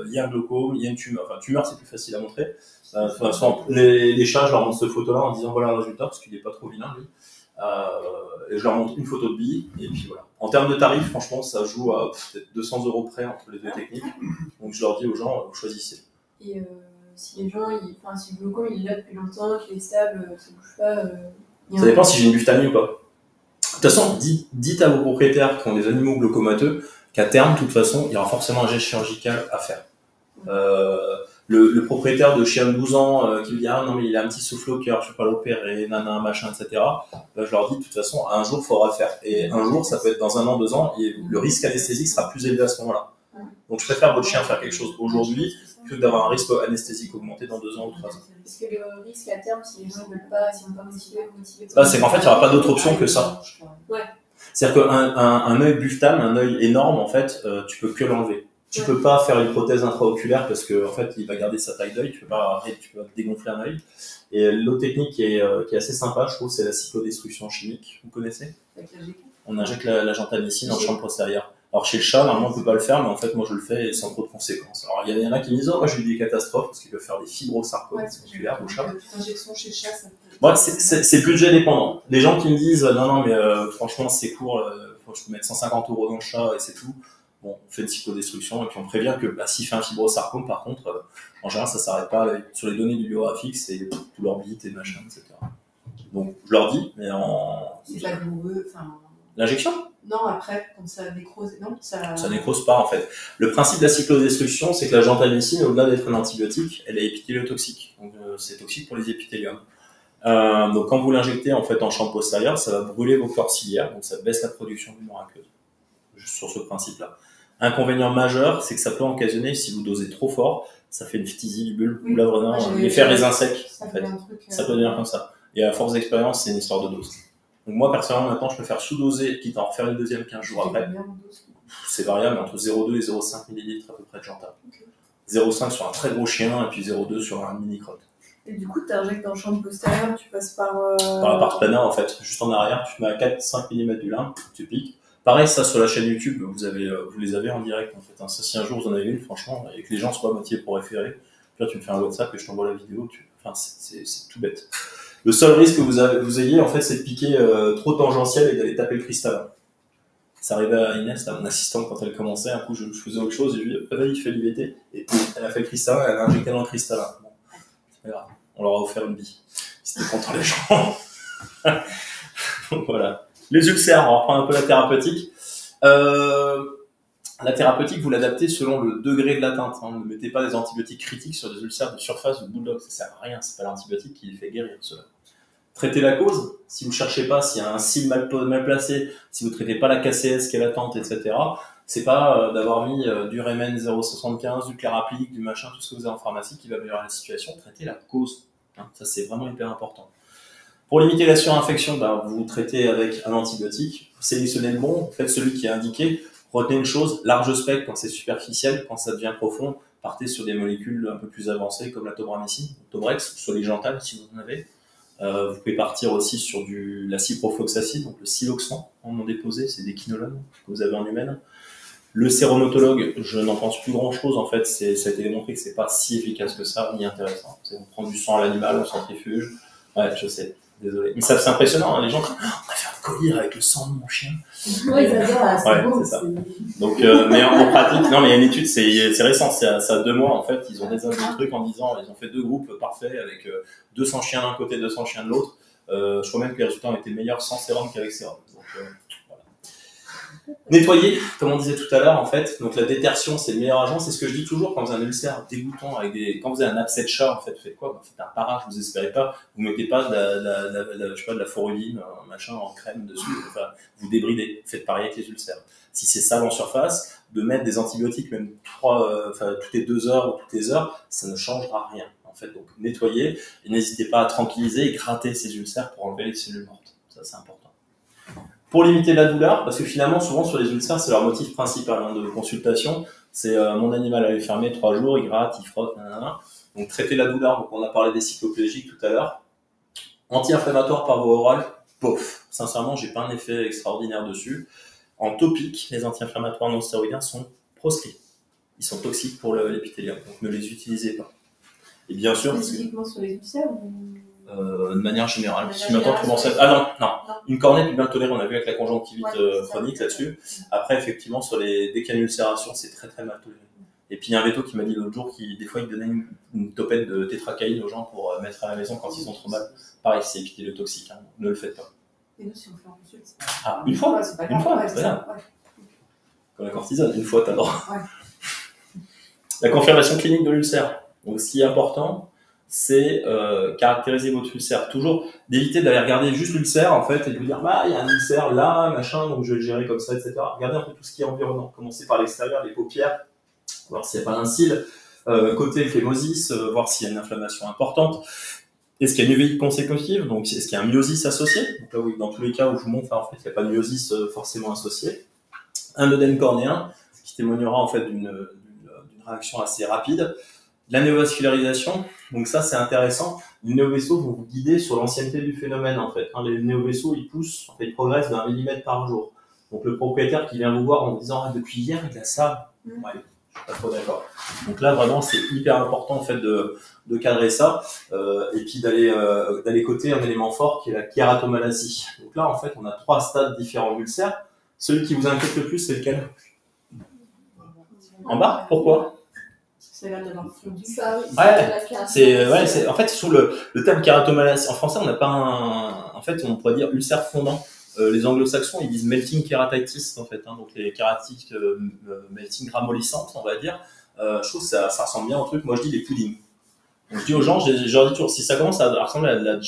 il y a un glaucome, il y a une tumeur. Enfin, tumeur, c'est plus facile à montrer. Les chats, je leur montre cette photo-là en disant voilà le résultat, parce qu'il n'est pas trop vilain, lui. Et je leur montre une photo de bille, et puis voilà. En termes de tarifs, franchement, ça joue à peut-être 200 € près entre les deux techniques. Donc je leur dis aux gens, vous choisissez. Et si les gens, si le glaucome il est là depuis longtemps, qu'il est stable, ça bouge pas. Ça dépend si j'ai une bufftamie ou pas. De toute façon, dites à vos propriétaires qui ont des animaux glaucomateux qu'à terme, de toute façon, il y aura forcément un geste chirurgical à faire. Le propriétaire de chien de 12 ans qui me dit ah non mais il a un petit souffle au cœur, je ne vais pas l'opérer, nanana, machin, etc. Je leur dis de toute façon un jour il faudra faire. Et un jour ça peut être dans 1 an, 2 ans, et le risque anesthésique sera plus élevé à ce moment-là. Donc je préfère votre chien faire quelque chose aujourd'hui que d'avoir un risque anesthésique augmenté dans 2 ans ou 3 ans. Parce que le risque à terme, si les gens ne veulent pas, s'ils ne sont pas motivés, c'est qu'en fait il n'y aura pas d'autre option que ça. Ouais. C'est-à-dire qu'un œil bufftam, un œil énorme, en fait, tu peux que l'enlever. Tu peux pas faire une prothèse intraoculaire parce que en fait il va garder sa taille d'œil, tu peux pas dégonfler un œil. Et l'autre technique qui est assez sympa, je trouve, c'est la cyclodestruction chimique. Vous connaissez? On injecte la gentamicine en chambre postérieure. Alors chez le chat, normalement on peut pas le faire, mais en fait moi je le fais sans trop de conséquences. Alors il y en a qui me disent oh moi j'ai eu des catastrophes parce qu'ils peuvent faire des fibrosarcomes musculaires au chat. L'injection chez le chat, ça peut... C'est budget dépendant. Les gens qui me disent non mais franchement c'est court, je peux mettre 150 € dans le chat et c'est tout. Bon, on fait une cyclodestruction et puis on prévient que s'il fait un fibrosarcome, par contre, en général, ça s'arrête pas sur les données bibliographiques, c'est tout l'orbite et machin, etc. Donc, je leur dis, mais C'est pas douloureux, enfin. L'injection? Non, après, quand ça nécrose, non, ça. Ça nécrose pas, en fait. Le principe de la cyclodestruction, c'est que la gentamicine, au-delà d'être un antibiotique, elle est épithéléotoxique. Donc, c'est toxique pour les épithéliums. Donc, quand vous l'injectez, en fait, en champ postérieur, ça va brûler vos corps ciliaires, donc ça baisse la production du aqueuse. Juste sur ce principe-là. Inconvénient majeur, c'est que ça peut occasionner, si vous dosez trop fort, ça fait une phtisie du bulbe, ou là vraiment, l'effet raisin sec, en fait. Ça peut devenir comme ça. Et à force d'expérience, c'est une histoire de dose. Donc moi, personnellement, maintenant, je préfère sous-doser, quitte à en refaire une deuxième 15 jours après. C'est variable entre 0,2 et 0,5 ml à peu près de Janta. 0,5 sur un très gros chien, et puis 0,2 sur un mini-crotte. Et du coup, tu injectes en champ postérieur, tu passes par... Par la partie planaire, en fait. Juste en arrière, tu te mets à 4-5 mm du limbe, tu piques. Pareil, ça, sur la chaîne YouTube, vous les avez en direct, en fait. Ça, si un jour vous en avez une, franchement, et que les gens soient motivés pour référer, puis là, tu me fais un WhatsApp et je t'envoie la vidéo. Enfin, c'est tout bête. Le seul risque que vous ayez, en fait, c'est de piquer trop tangentiel et d'aller taper le cristallin. Ça arrivait à Inès, là, mon assistante, quand elle commençait. Un coup, je faisais autre chose et je lui ai dit, vas-y, fais l'IVT. Et puis, elle a fait le cristallin, elle a injecté dans le cristallin. Bon, c'est pas grave. On leur a offert une bille. Ils étaient contents, les gens. Donc, voilà. Les ulcères, on reprend un peu la thérapeutique. La thérapeutique, vous l'adaptez selon le degré de l'atteinte. Ne mettez pas des antibiotiques critiques sur des ulcères de surface ou de bulldog. Ça sert à rien. C'est pas l'antibiotique qui les fait guérir, cela. Traitez la cause. Si vous cherchez pas s'il y a un cil mal placé, si vous traitez pas la KCS qui est latente, etc., c'est pas d'avoir mis du Remen 0,75, du Claraplique, du machin, tout ce que vous avez en pharmacie qui va améliorer la situation. Traitez la cause. Ça, c'est vraiment hyper important. Pour limiter la surinfection, vous traitez avec un antibiotique. Vous sélectionnez le bon, faites celui qui est indiqué. Retenez une chose, large spectre quand c'est superficiel, quand ça devient profond, partez sur des molécules un peu plus avancées comme la tobramycine, Tobrex, sur les gentales si vous en avez. Vous pouvez partir aussi sur la ciprofloxacine, donc le siloxan en non déposé, c'est des quinolones que vous avez en humaine. Le séromatologue, je n'en pense plus grand chose en fait, ça a été démontré que c'est pas si efficace que ça, ni intéressant. C'est on prend du sang à l'animal, on centrifuge. Ouais, je sais. Désolé. Mais ça, c'est impressionnant, les gens, on a fait un collier avec le sang de mon chien. Oui, ils adorent, c'est beau. C'est ça. Donc, mais en pratique, non, mais il y a une étude, c'est récent, ça a 2 mois, en fait, ils ont désigné un truc en disant, ils ont fait 2 groupes parfaits avec 200 chiens d'un côté, 200 chiens de l'autre. Je crois même que les résultats ont été meilleurs sans sérum qu'avec sérum. Donc, voilà. Nettoyer, comme on disait tout à l'heure, en fait. Donc, la détertion, c'est le meilleur agent. C'est ce que je dis toujours quand vous avez un ulcère dégoûtant quand vous avez un abcès de chat, en fait, faites quoi? Faites un parage, vous espérez pas. Vous mettez pas de la foruline, un machin en crème dessus. Enfin, vous débridez. Faites pareil avec les ulcères. Si c'est sale en surface, de mettre des antibiotiques, même toutes les 2 heures ou toutes les heures, ça ne changera rien. En fait, donc, nettoyez et n'hésitez pas à tranquilliser et gratter ces ulcères pour enlever les cellules mortes. Ça, c'est important. Pour limiter la douleur, parce que finalement, souvent sur les ulcères, c'est leur motif principal de consultation. C'est mon animal a fermé 3 jours, il gratte, il frotte, nanana. Donc traiter la douleur, donc on a parlé des cycloplégiques tout à l'heure. Anti-inflammatoire par voie orale, pof. Sincèrement, j'ai pas un effet extraordinaire dessus. En topique, les anti-inflammatoires non stéroïdiens sont proscrits. Ils sont toxiques pour l'épithélium, donc ne les utilisez pas. Et bien sûr, spécifiquement sur les ulcères ou... de manière générale. Si maintenant tu commences à... Ah non. Une cornette bien tolérée, on a vu avec la conjonctivite chronique là-dessus. Après, effectivement, dès qu'il y a une ulcération, c'est très très mal toléré. Et puis il y a un véto qui m'a dit l'autre jour des fois il donnait une topette de tétracaïne aux gens pour mettre à la maison quand ils ont trop mal. Pareil, c'est épithéléotoxique, ne le faites pas. Et nous, si on fait en consulte, Ah, une fois, c'est bien. Comme la cortisone, une fois, t'as le droit. La confirmation clinique de l'ulcère. Donc, ce qui est important, c'est caractériser votre ulcère. Toujours d'éviter d'aller regarder juste l'ulcère, en fait, et de vous dire, il y a un ulcère là, machin, donc je vais le gérer comme ça, etc. Regardez un peu tout ce qui est environnant. Commencez par l'extérieur, les paupières, voir s'il n'y a pas un cil. Côté phlémosis, voir s'il y a une inflammation importante. Est-ce qu'il y a une uveitis consécutive? Donc, est-ce qu'il y a un myosis associé? Donc là, oui, dans tous les cas où je vous montre, en fait, il n'y a pas de myosis forcément associé. Un œdème cornéen, ce qui témoignera en fait d'une réaction assez rapide. La néovascularisation, donc ça c'est intéressant. Les néovaisseaux vont vous guider sur l'ancienneté du phénomène en fait. Les néovaisseaux ils poussent, en fait, ils progressent d'1 millimètre par jour. Donc le propriétaire qui vient vous voir en disant depuis hier il a ça, ouais, je suis pas trop d'accord. Donc là vraiment c'est hyper important en fait de cadrer ça et puis d'aller coter un élément fort qui est la kératomalacie. Donc là en fait on a 3 stades différents d'ulcères. Celui qui vous inquiète le plus, c'est lequel? En bas? Pourquoi? Ça a l'air d'avoir fondu. Ça, oui, Ouais, c'est en fait sous le terme kératomalacie. En français, on n'a pas en fait, on pourrait dire ulcère fondant. Les anglo-saxons, ils disent melting keratitis en fait, hein, donc les kératites melting ramollissantes, on va dire. Je trouve que ça ressemble bien au truc. Moi, je dis les puddings. Donc, je dis aux gens, je leur dis toujours, si ça commence à ressembler à de la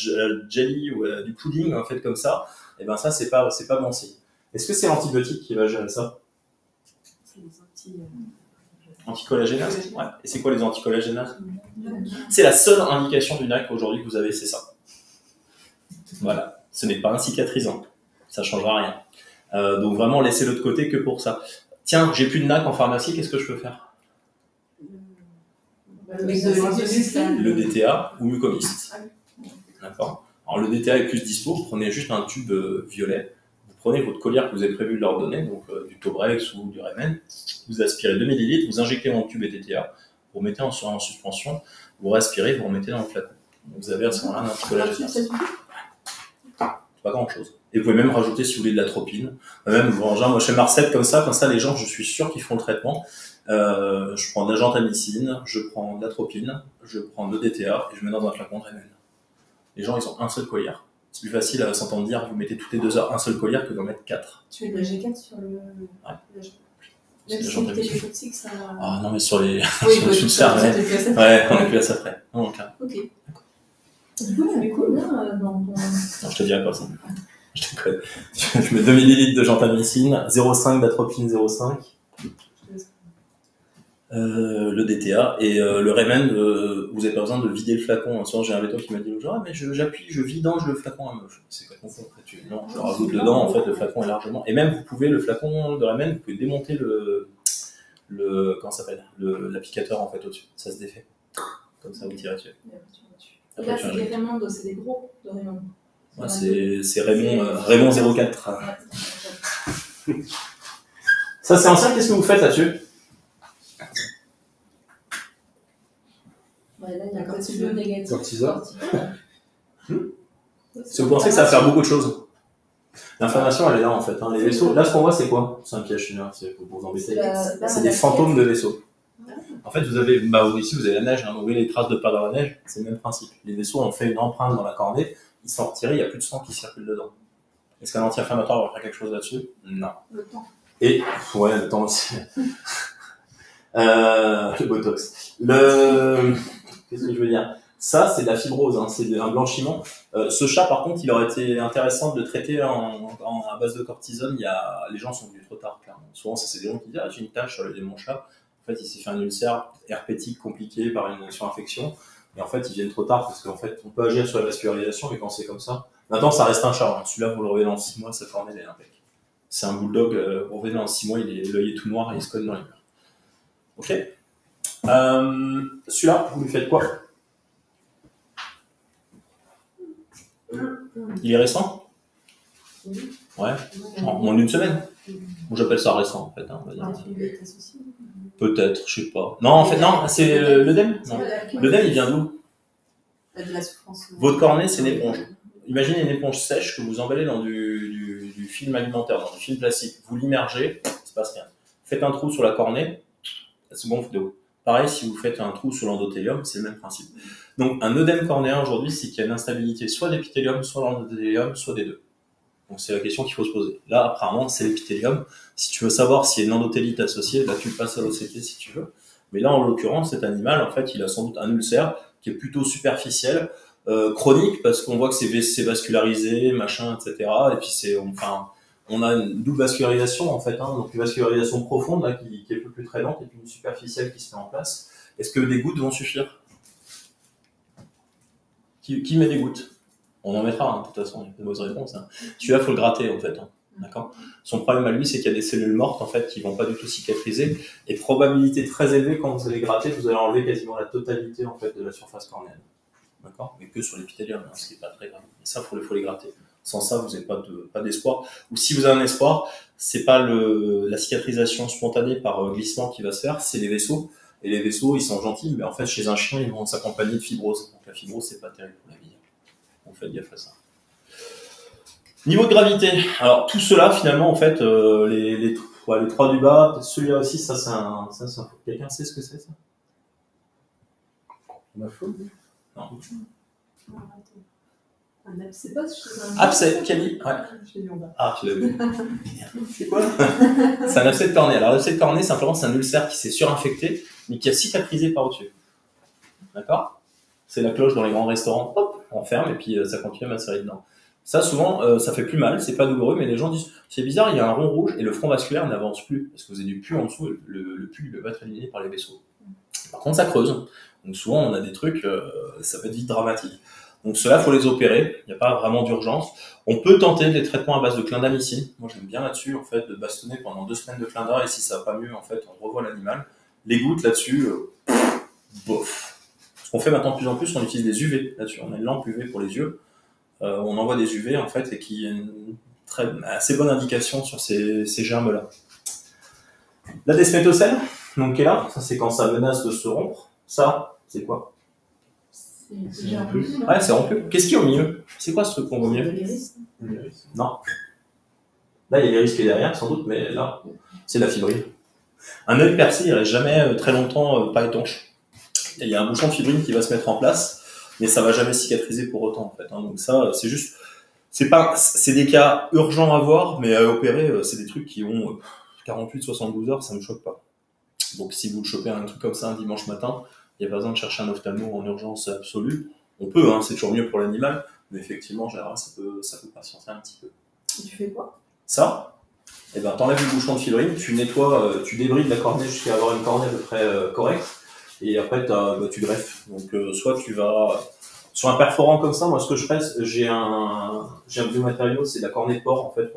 jelly ou à du pudding en fait comme ça, et ben ça c'est pas bon signe. Est-ce que c'est l'antibiotique qui va gérer ça? C'est des Anticollagénase. Ouais. Et c'est quoi les anticollagénases? C'est la seule indication du NAC aujourd'hui que vous avez, c'est ça. Voilà. Ce n'est pas un cicatrisant. Ça changera rien. Donc vraiment, laissez-le de côté que pour ça. Tiens, j'ai plus de NAC en pharmacie, qu'est-ce que je peux faire? Le DTA ou mucomyste. D'accord. Alors le DTA est plus dispo, vous prenez juste un tube violet, vous prenez votre collière que vous avez prévu de leur donner, donc du Tobrex ou du Remen, vous aspirez 2 ml, vous injectez dans le tube DTA, vous mettez en suspension, vous respirez, vous remettez dans le flacon. Donc, vous avez à ce moment-là un anticollagénase. Pas grand-chose. Et vous pouvez même rajouter, si vous voulez, de l'atropine. Même, genre, moi, je fais ma recette comme ça, les gens, je suis sûr qu'ils font le traitement. Je prends de la gentamicine, je prends de l'atropine, je prends de DTA et je mets dans un flacon de Remen. Les gens, ils ont un seul collière. C'est plus facile à s'entendre dire, vous mettez toutes les 2 heures un seul collière que d'en mettre 4. Tu mets de la G4 sur le... Ouais. Même si c'était toxique, ça... Ah non, mais sur les... Oui, sur les ulcères, ouais, on est plus à ça près. Non, donc là. Ok. Du coup, on est combien dans ton... Non, je te dirai pas ça. Je te connais. Je mets 2 ml de gentamicine, 0,5 d'atropine, 0,5. Le DTA et le Remen, vous n'avez pas besoin de vider le flacon. Souvent, j'ai un véto qui m'a dit genre, mais j'appuie, je vidange le flacon à meuf. C'est pas confond. En fait, non, je rajoute dedans, en fait, le flacon est largement. Et même, vous pouvez, le flacon de Remen, vous pouvez démonter comment ça s'appelle, l'applicateur, en fait, au-dessus. Ça se défait. Comme ça, vous tirez dessus. Là, c'est des Raymond, c'est des gros de Raymond. Ouais, c'est Raymond 04. Ça, c'est ancien, qu'est-ce que vous faites là-dessus? Ouais, là, il y a un cortisol négatif. Cortisol. Si vous pensez que ça va faire beaucoup de choses. L'inflammation, elle est là en fait. Hein. Les vaisseaux, là ce qu'on voit, c'est quoi? C'est un piège, c'est pour vous embêter. C'est des fantômes de vaisseaux. En fait, vous avez, ici vous avez la neige, hein. Vous voyez les traces de pas dans la neige, c'est le même principe. Les vaisseaux ont fait une empreinte dans la cornée, ils sont retirés, il n'y a plus de sang qui circule dedans. Est-ce qu'un anti-inflammatoire va faire quelque chose là-dessus? Non. Le temps. Et, ouais, le temps aussi. Le botox. Qu'est-ce que je veux dire? Ça, c'est de la fibrose, hein, c'est un blanchiment. Ce chat, par contre, il aurait été intéressant de le traiter à base de cortisone. Les gens sont venus trop tard, clairement. Souvent, c'est des gens qui disent, j'ai une tache sur le nez de mon chat. En fait, il s'est fait un ulcère herpétique compliqué par une surinfection. Et en fait, ils viennent trop tard parce qu'en fait, on peut agir sur la vascularisation, mais quand c'est comme ça. Maintenant, ça reste un chat. Hein. Celui-là, vous le revenez dans 6 mois, sa cornée, elle est impec. C'est un bulldog, vous le revenez dans 6 mois, l'œil est tout noir et il se colle dans les murs. Ok. Celui-là, vous lui faites quoi? Il est récent? Ouais. En moins d'une semaine. Moi, j'appelle ça récent, en fait. Hein, on va dire. Peut-être, je sais pas. Non, en fait, non, c'est l'œdème. L'œdème, il vient d'où? De la souffrance. Votre cornée, c'est une éponge. Imaginez une éponge sèche que vous emballez dans du film alimentaire, dans du film plastique. Vous l'immergez, il se passe rien. Faites un trou sur la cornée, elle se gonfle d'eau. Pareil, si vous faites un trou sur l'endothélium, c'est le même principe. Donc, un œdème cornéen aujourd'hui, c'est qu'il y a une instabilité soit d'épithélium, soit l'endothélium, soit des deux. Donc, c'est la question qu'il faut se poser. Là, apparemment, c'est l'épithélium. Si tu veux savoir s'il y a une endothélite associée, là, tu passes à l'OCT si tu veux. Mais là, en l'occurrence, cet animal, en fait, il a sans doute un ulcère qui est plutôt superficiel, chronique, parce qu'on voit que c'est vascularisé, machin, etc. Et puis, on a une double vascularisation, en fait, hein, donc une vascularisation profonde, là, qui est un peu plus traînante, et puis une superficielle qui se met en place. Est-ce que des gouttes vont suffire? Qui met des gouttes? On en mettra, hein, de toute façon, il y a pas de mauvaise réponse. Hein. Celui-là, il faut le gratter, en fait. Hein. D'accord. Son problème à lui, c'est qu'il y a des cellules mortes, en fait, qui vont pas du tout cicatriser, et probabilité très élevée, quand vous allez gratter, vous allez enlever quasiment la totalité, en fait, de la surface cornéenne. D'accord. Mais que sur l'épithélium, hein, ce qui est pas très grave. Et ça, faut les gratter. Sans ça, vous n'avez pas d'espoir. Ou si vous avez un espoir, c'est pas la cicatrisation spontanée par glissement qui va se faire, c'est les vaisseaux. Et les vaisseaux, ils sont gentils, mais en fait, chez un chien, ils vont s'accompagner de fibrose. Donc la fibrose, c'est pas terrible pour la vie. Donc faites gaffe à ça. Niveau de gravité. Alors, tout cela, finalement, en fait, les 3 du bas, celui-là aussi, ça, quelqu'un sait ce que c'est, ça? On a faux. Non. Un abcès pas, je sais pas. Abcès, Camille? Ouais. Je l'ai vu en bas. Ah, tu l'as vu. C'est quoi? C'est un abcès de cornée. Alors, l'abcès de cornée, simplement, c'est un ulcère qui s'est surinfecté, mais qui a cicatrisé par au-dessus. D'accord? C'est la cloche dans les grands restaurants. Hop, on ferme et puis ça continue à macérer dedans. Ça, souvent, ça fait plus mal, c'est pas douloureux, mais les gens disent c'est bizarre, il y a un rond rouge et le front vasculaire n'avance plus parce que vous avez du pus en dessous et le pus va être éliminé par les vaisseaux. Par contre, ça creuse. Donc souvent, on a des trucs, ça peut être vite dramatique. Donc ceux-là, faut les opérer. Il n'y a pas vraiment d'urgence. On peut tenter des traitements à base de clindamycine. Moi, j'aime bien là-dessus, en fait, de bastonner pendant 2 semaines de clinda et si ça va pas mieux, en fait, on revoit l'animal. Les gouttes là-dessus, bof. Ce qu'on fait maintenant de plus en plus, on utilise des UV là-dessus. On a une lampe UV pour les yeux. On envoie des UV en fait et qui a une assez bonne indication sur ces germes-là. La desmétocèle, donc qui est là, ça c'est quand ça menace de se rompre. Ça, c'est quoi? C'est rompu. Ouais, c'est rompu. Qu'est-ce qu'il y a au milieu? C'est quoi ce truc qu'on voit au milieu? Non. Là, il y a l'iris qui est derrière, sans doute, mais là, c'est la fibrine. Un œil percé, il reste jamais très longtemps pas étanche. Il y a un bouchon de fibrine qui va se mettre en place. Mais ça va jamais cicatriser pour autant en fait. Hein. Donc ça, c'est juste, c'est des cas urgents à voir, mais à opérer, c'est des trucs qui ont 48-72 heures, ça me choque pas. Donc si vous le chopez un truc comme ça un dimanche matin, il n'y a pas besoin de chercher un ophtalmo en urgence absolue. On peut, hein, c'est toujours mieux pour l'animal, mais effectivement, en général, ça peut patienter un petit peu. Et tu fais quoi? Ça, eh ben, t'enlèves le bouchon de fibrine, tu nettoies, tu débrides la cornée jusqu'à avoir une cornée à peu près correcte. Et après, tu greffes. Donc, soit tu vas sur un perforant comme ça. Moi, ce que je fais, j'ai un biomatériau, c'est de la cornée de porc en fait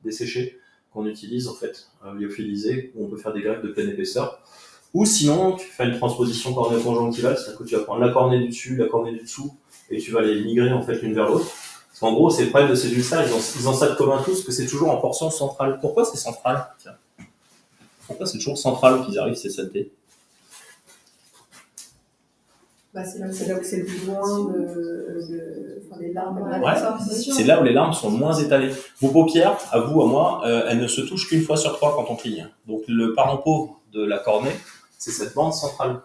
desséchée qu'on utilise en fait, lyophilisée, où on peut faire des greffes de pleine épaisseur. Ou sinon, tu fais une transposition cornéo-conjonctivale, c'est-à-dire que tu vas prendre la cornée du dessus, la cornée du dessous, et tu vas les migrer en fait l'une vers l'autre. Parce qu'en gros, c'est le problème de ces ulcères, ils ont ça de commun tous, que c'est toujours en portion centrale. Pourquoi c'est central? Tiens. Pourquoi c'est toujours central qu'ils arrivent ces saletés? Bah, c'est là où c'est le plus loin des larmes. Ouais, c'est là où les larmes sont le moins étalées. Vos paupières, à vous, à moi, elles ne se touchent qu'une fois sur 3 quand on cligne. Donc le parent pauvre de la cornée, c'est cette bande centrale.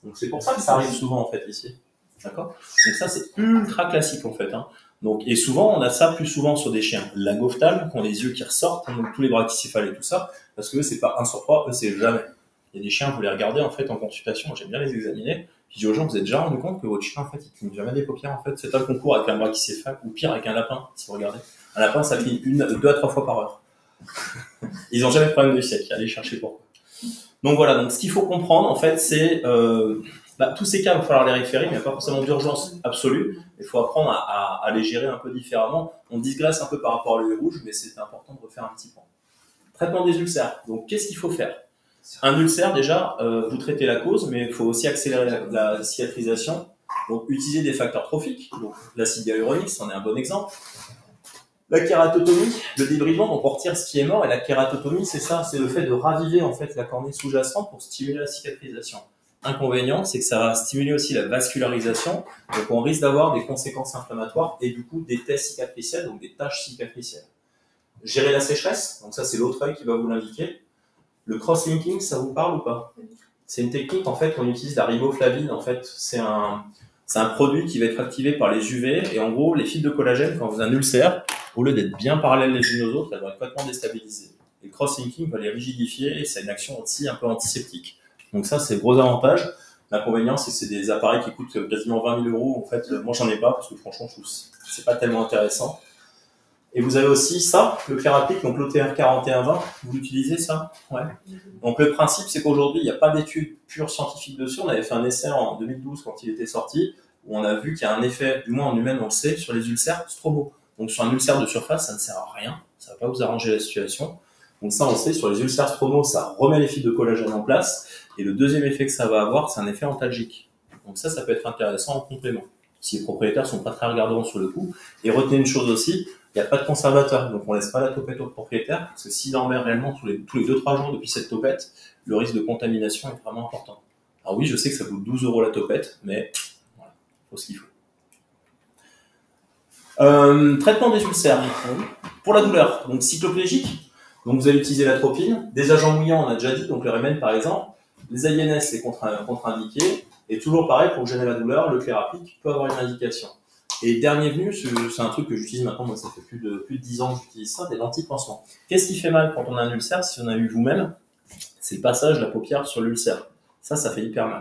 Donc c'est pour ça que ça arrive souvent en fait ici. D'accord? Donc ça c'est ultra classique en fait. Hein. Donc, et souvent on a ça plus souvent sur des chiens lagophtales, qui ont les yeux qui ressortent, hein, donc tous les brachycéphales et tout ça, parce que eux c'est pas 1 sur 3, eux c'est jamais. Il y a des chiens, vous les regardez en fait en consultation, moi j'aime bien les examiner. Je dis aux gens, vous êtes déjà rendu compte que votre chien, en fait, il cligne jamais des paupières, en fait. C'est un concours avec un brachycéphale, ou pire, avec un lapin, si vous regardez. Un lapin, ça cligne 2 à 3 fois par heure. Ils n'ont jamais de problème de siècle. Allez chercher pourquoi. Donc voilà, donc ce qu'il faut comprendre, en fait, c'est, tous ces cas, il va falloir les référer, mais il n'y a pas forcément d'urgence absolue. Il faut apprendre à les gérer un peu différemment. On digresse un peu par rapport à l'œil rouge, mais c'est important de refaire un petit point. Traitement des ulcères. Donc, qu'est-ce qu'il faut faire? Un ulcère, déjà, vous traitez la cause, mais il faut aussi accélérer la cicatrisation. Donc, utiliser des facteurs trophiques. Donc, l'acide hyaluronique, c'en est un bon exemple. La kératotomie, le débridement, donc on retire ce qui est mort. Et la kératotomie, c'est ça, c'est le fait de raviver en fait la cornée sous-jacente pour stimuler la cicatrisation. Inconvénient, c'est que ça va stimuler aussi la vascularisation. Donc, on risque d'avoir des conséquences inflammatoires et du coup des taches cicatricielles, donc des taches cicatricielles. Gérer la sécheresse, donc ça c'est l'autre œil qui va vous l'indiquer. Le cross-linking, ça vous parle ou pas? C'est une technique, en fait, qu'on utilise la riboflavine. En fait, c'est un produit qui va être activé par les UV. Et en gros, les fibres de collagène, quand vous avez un ulcère, au lieu d'être bien parallèles les unes aux autres, elles vont être complètement déstabilisées. Et le cross-linking va les rigidifier et c'est une action aussi un peu antiseptique. Donc ça, c'est le gros avantage. L'inconvénient, c'est que c'est des appareils qui coûtent quasiment 20 000 €. En fait, moi, j'en ai pas parce que franchement, je trouve que c'est pas tellement intéressant. Et vous avez aussi ça, le Clarapic, donc l'OTR 4120, vous l'utilisez ça? Ouais. Donc le principe, c'est qu'aujourd'hui, il n'y a pas d'études pures scientifiques dessus. On avait fait un essai en 2012 quand il était sorti, où on a vu qu'il y a un effet, du moins en humaine, on le sait, sur les ulcères stromo. Donc sur un ulcère de surface, ça ne sert à rien, ça ne va pas vous arranger la situation. Donc ça, on sait, sur les ulcères stromo, ça remet les fibres de collagène en place. Et le deuxième effet que ça va avoir, c'est un effet antalgique. Donc ça peut être intéressant en complément, si les propriétaires sont pas très regardants sur le coup. Et retenez une chose aussi, il n'y a pas de conservateur, donc on laisse pas la topette au propriétaire, parce que s'il en met réellement tous les 2-3 jours depuis cette topette, le risque de contamination est vraiment important. Alors oui, je sais que ça coûte 12 € la topette, mais voilà, il faut ce qu'il faut. Traitement des ulcères. Pour la douleur, donc cycloplégique, donc vous allez utiliser l'atropine. Des agents mouillants, on a déjà dit, donc le Rémen par exemple. Les INS, c'est contre-indiqué. Et toujours pareil, pour gêner la douleur, le Clérapik peut avoir une indication. Et dernier venu, c'est un truc que j'utilise maintenant, moi ça fait plus de 10 ans que j'utilise ça, des lentilles pansements. Qu'est-ce qui fait mal quand on a un ulcère, si on a eu vous-même? C'est le passage de la paupière sur l'ulcère. Ça fait hyper mal.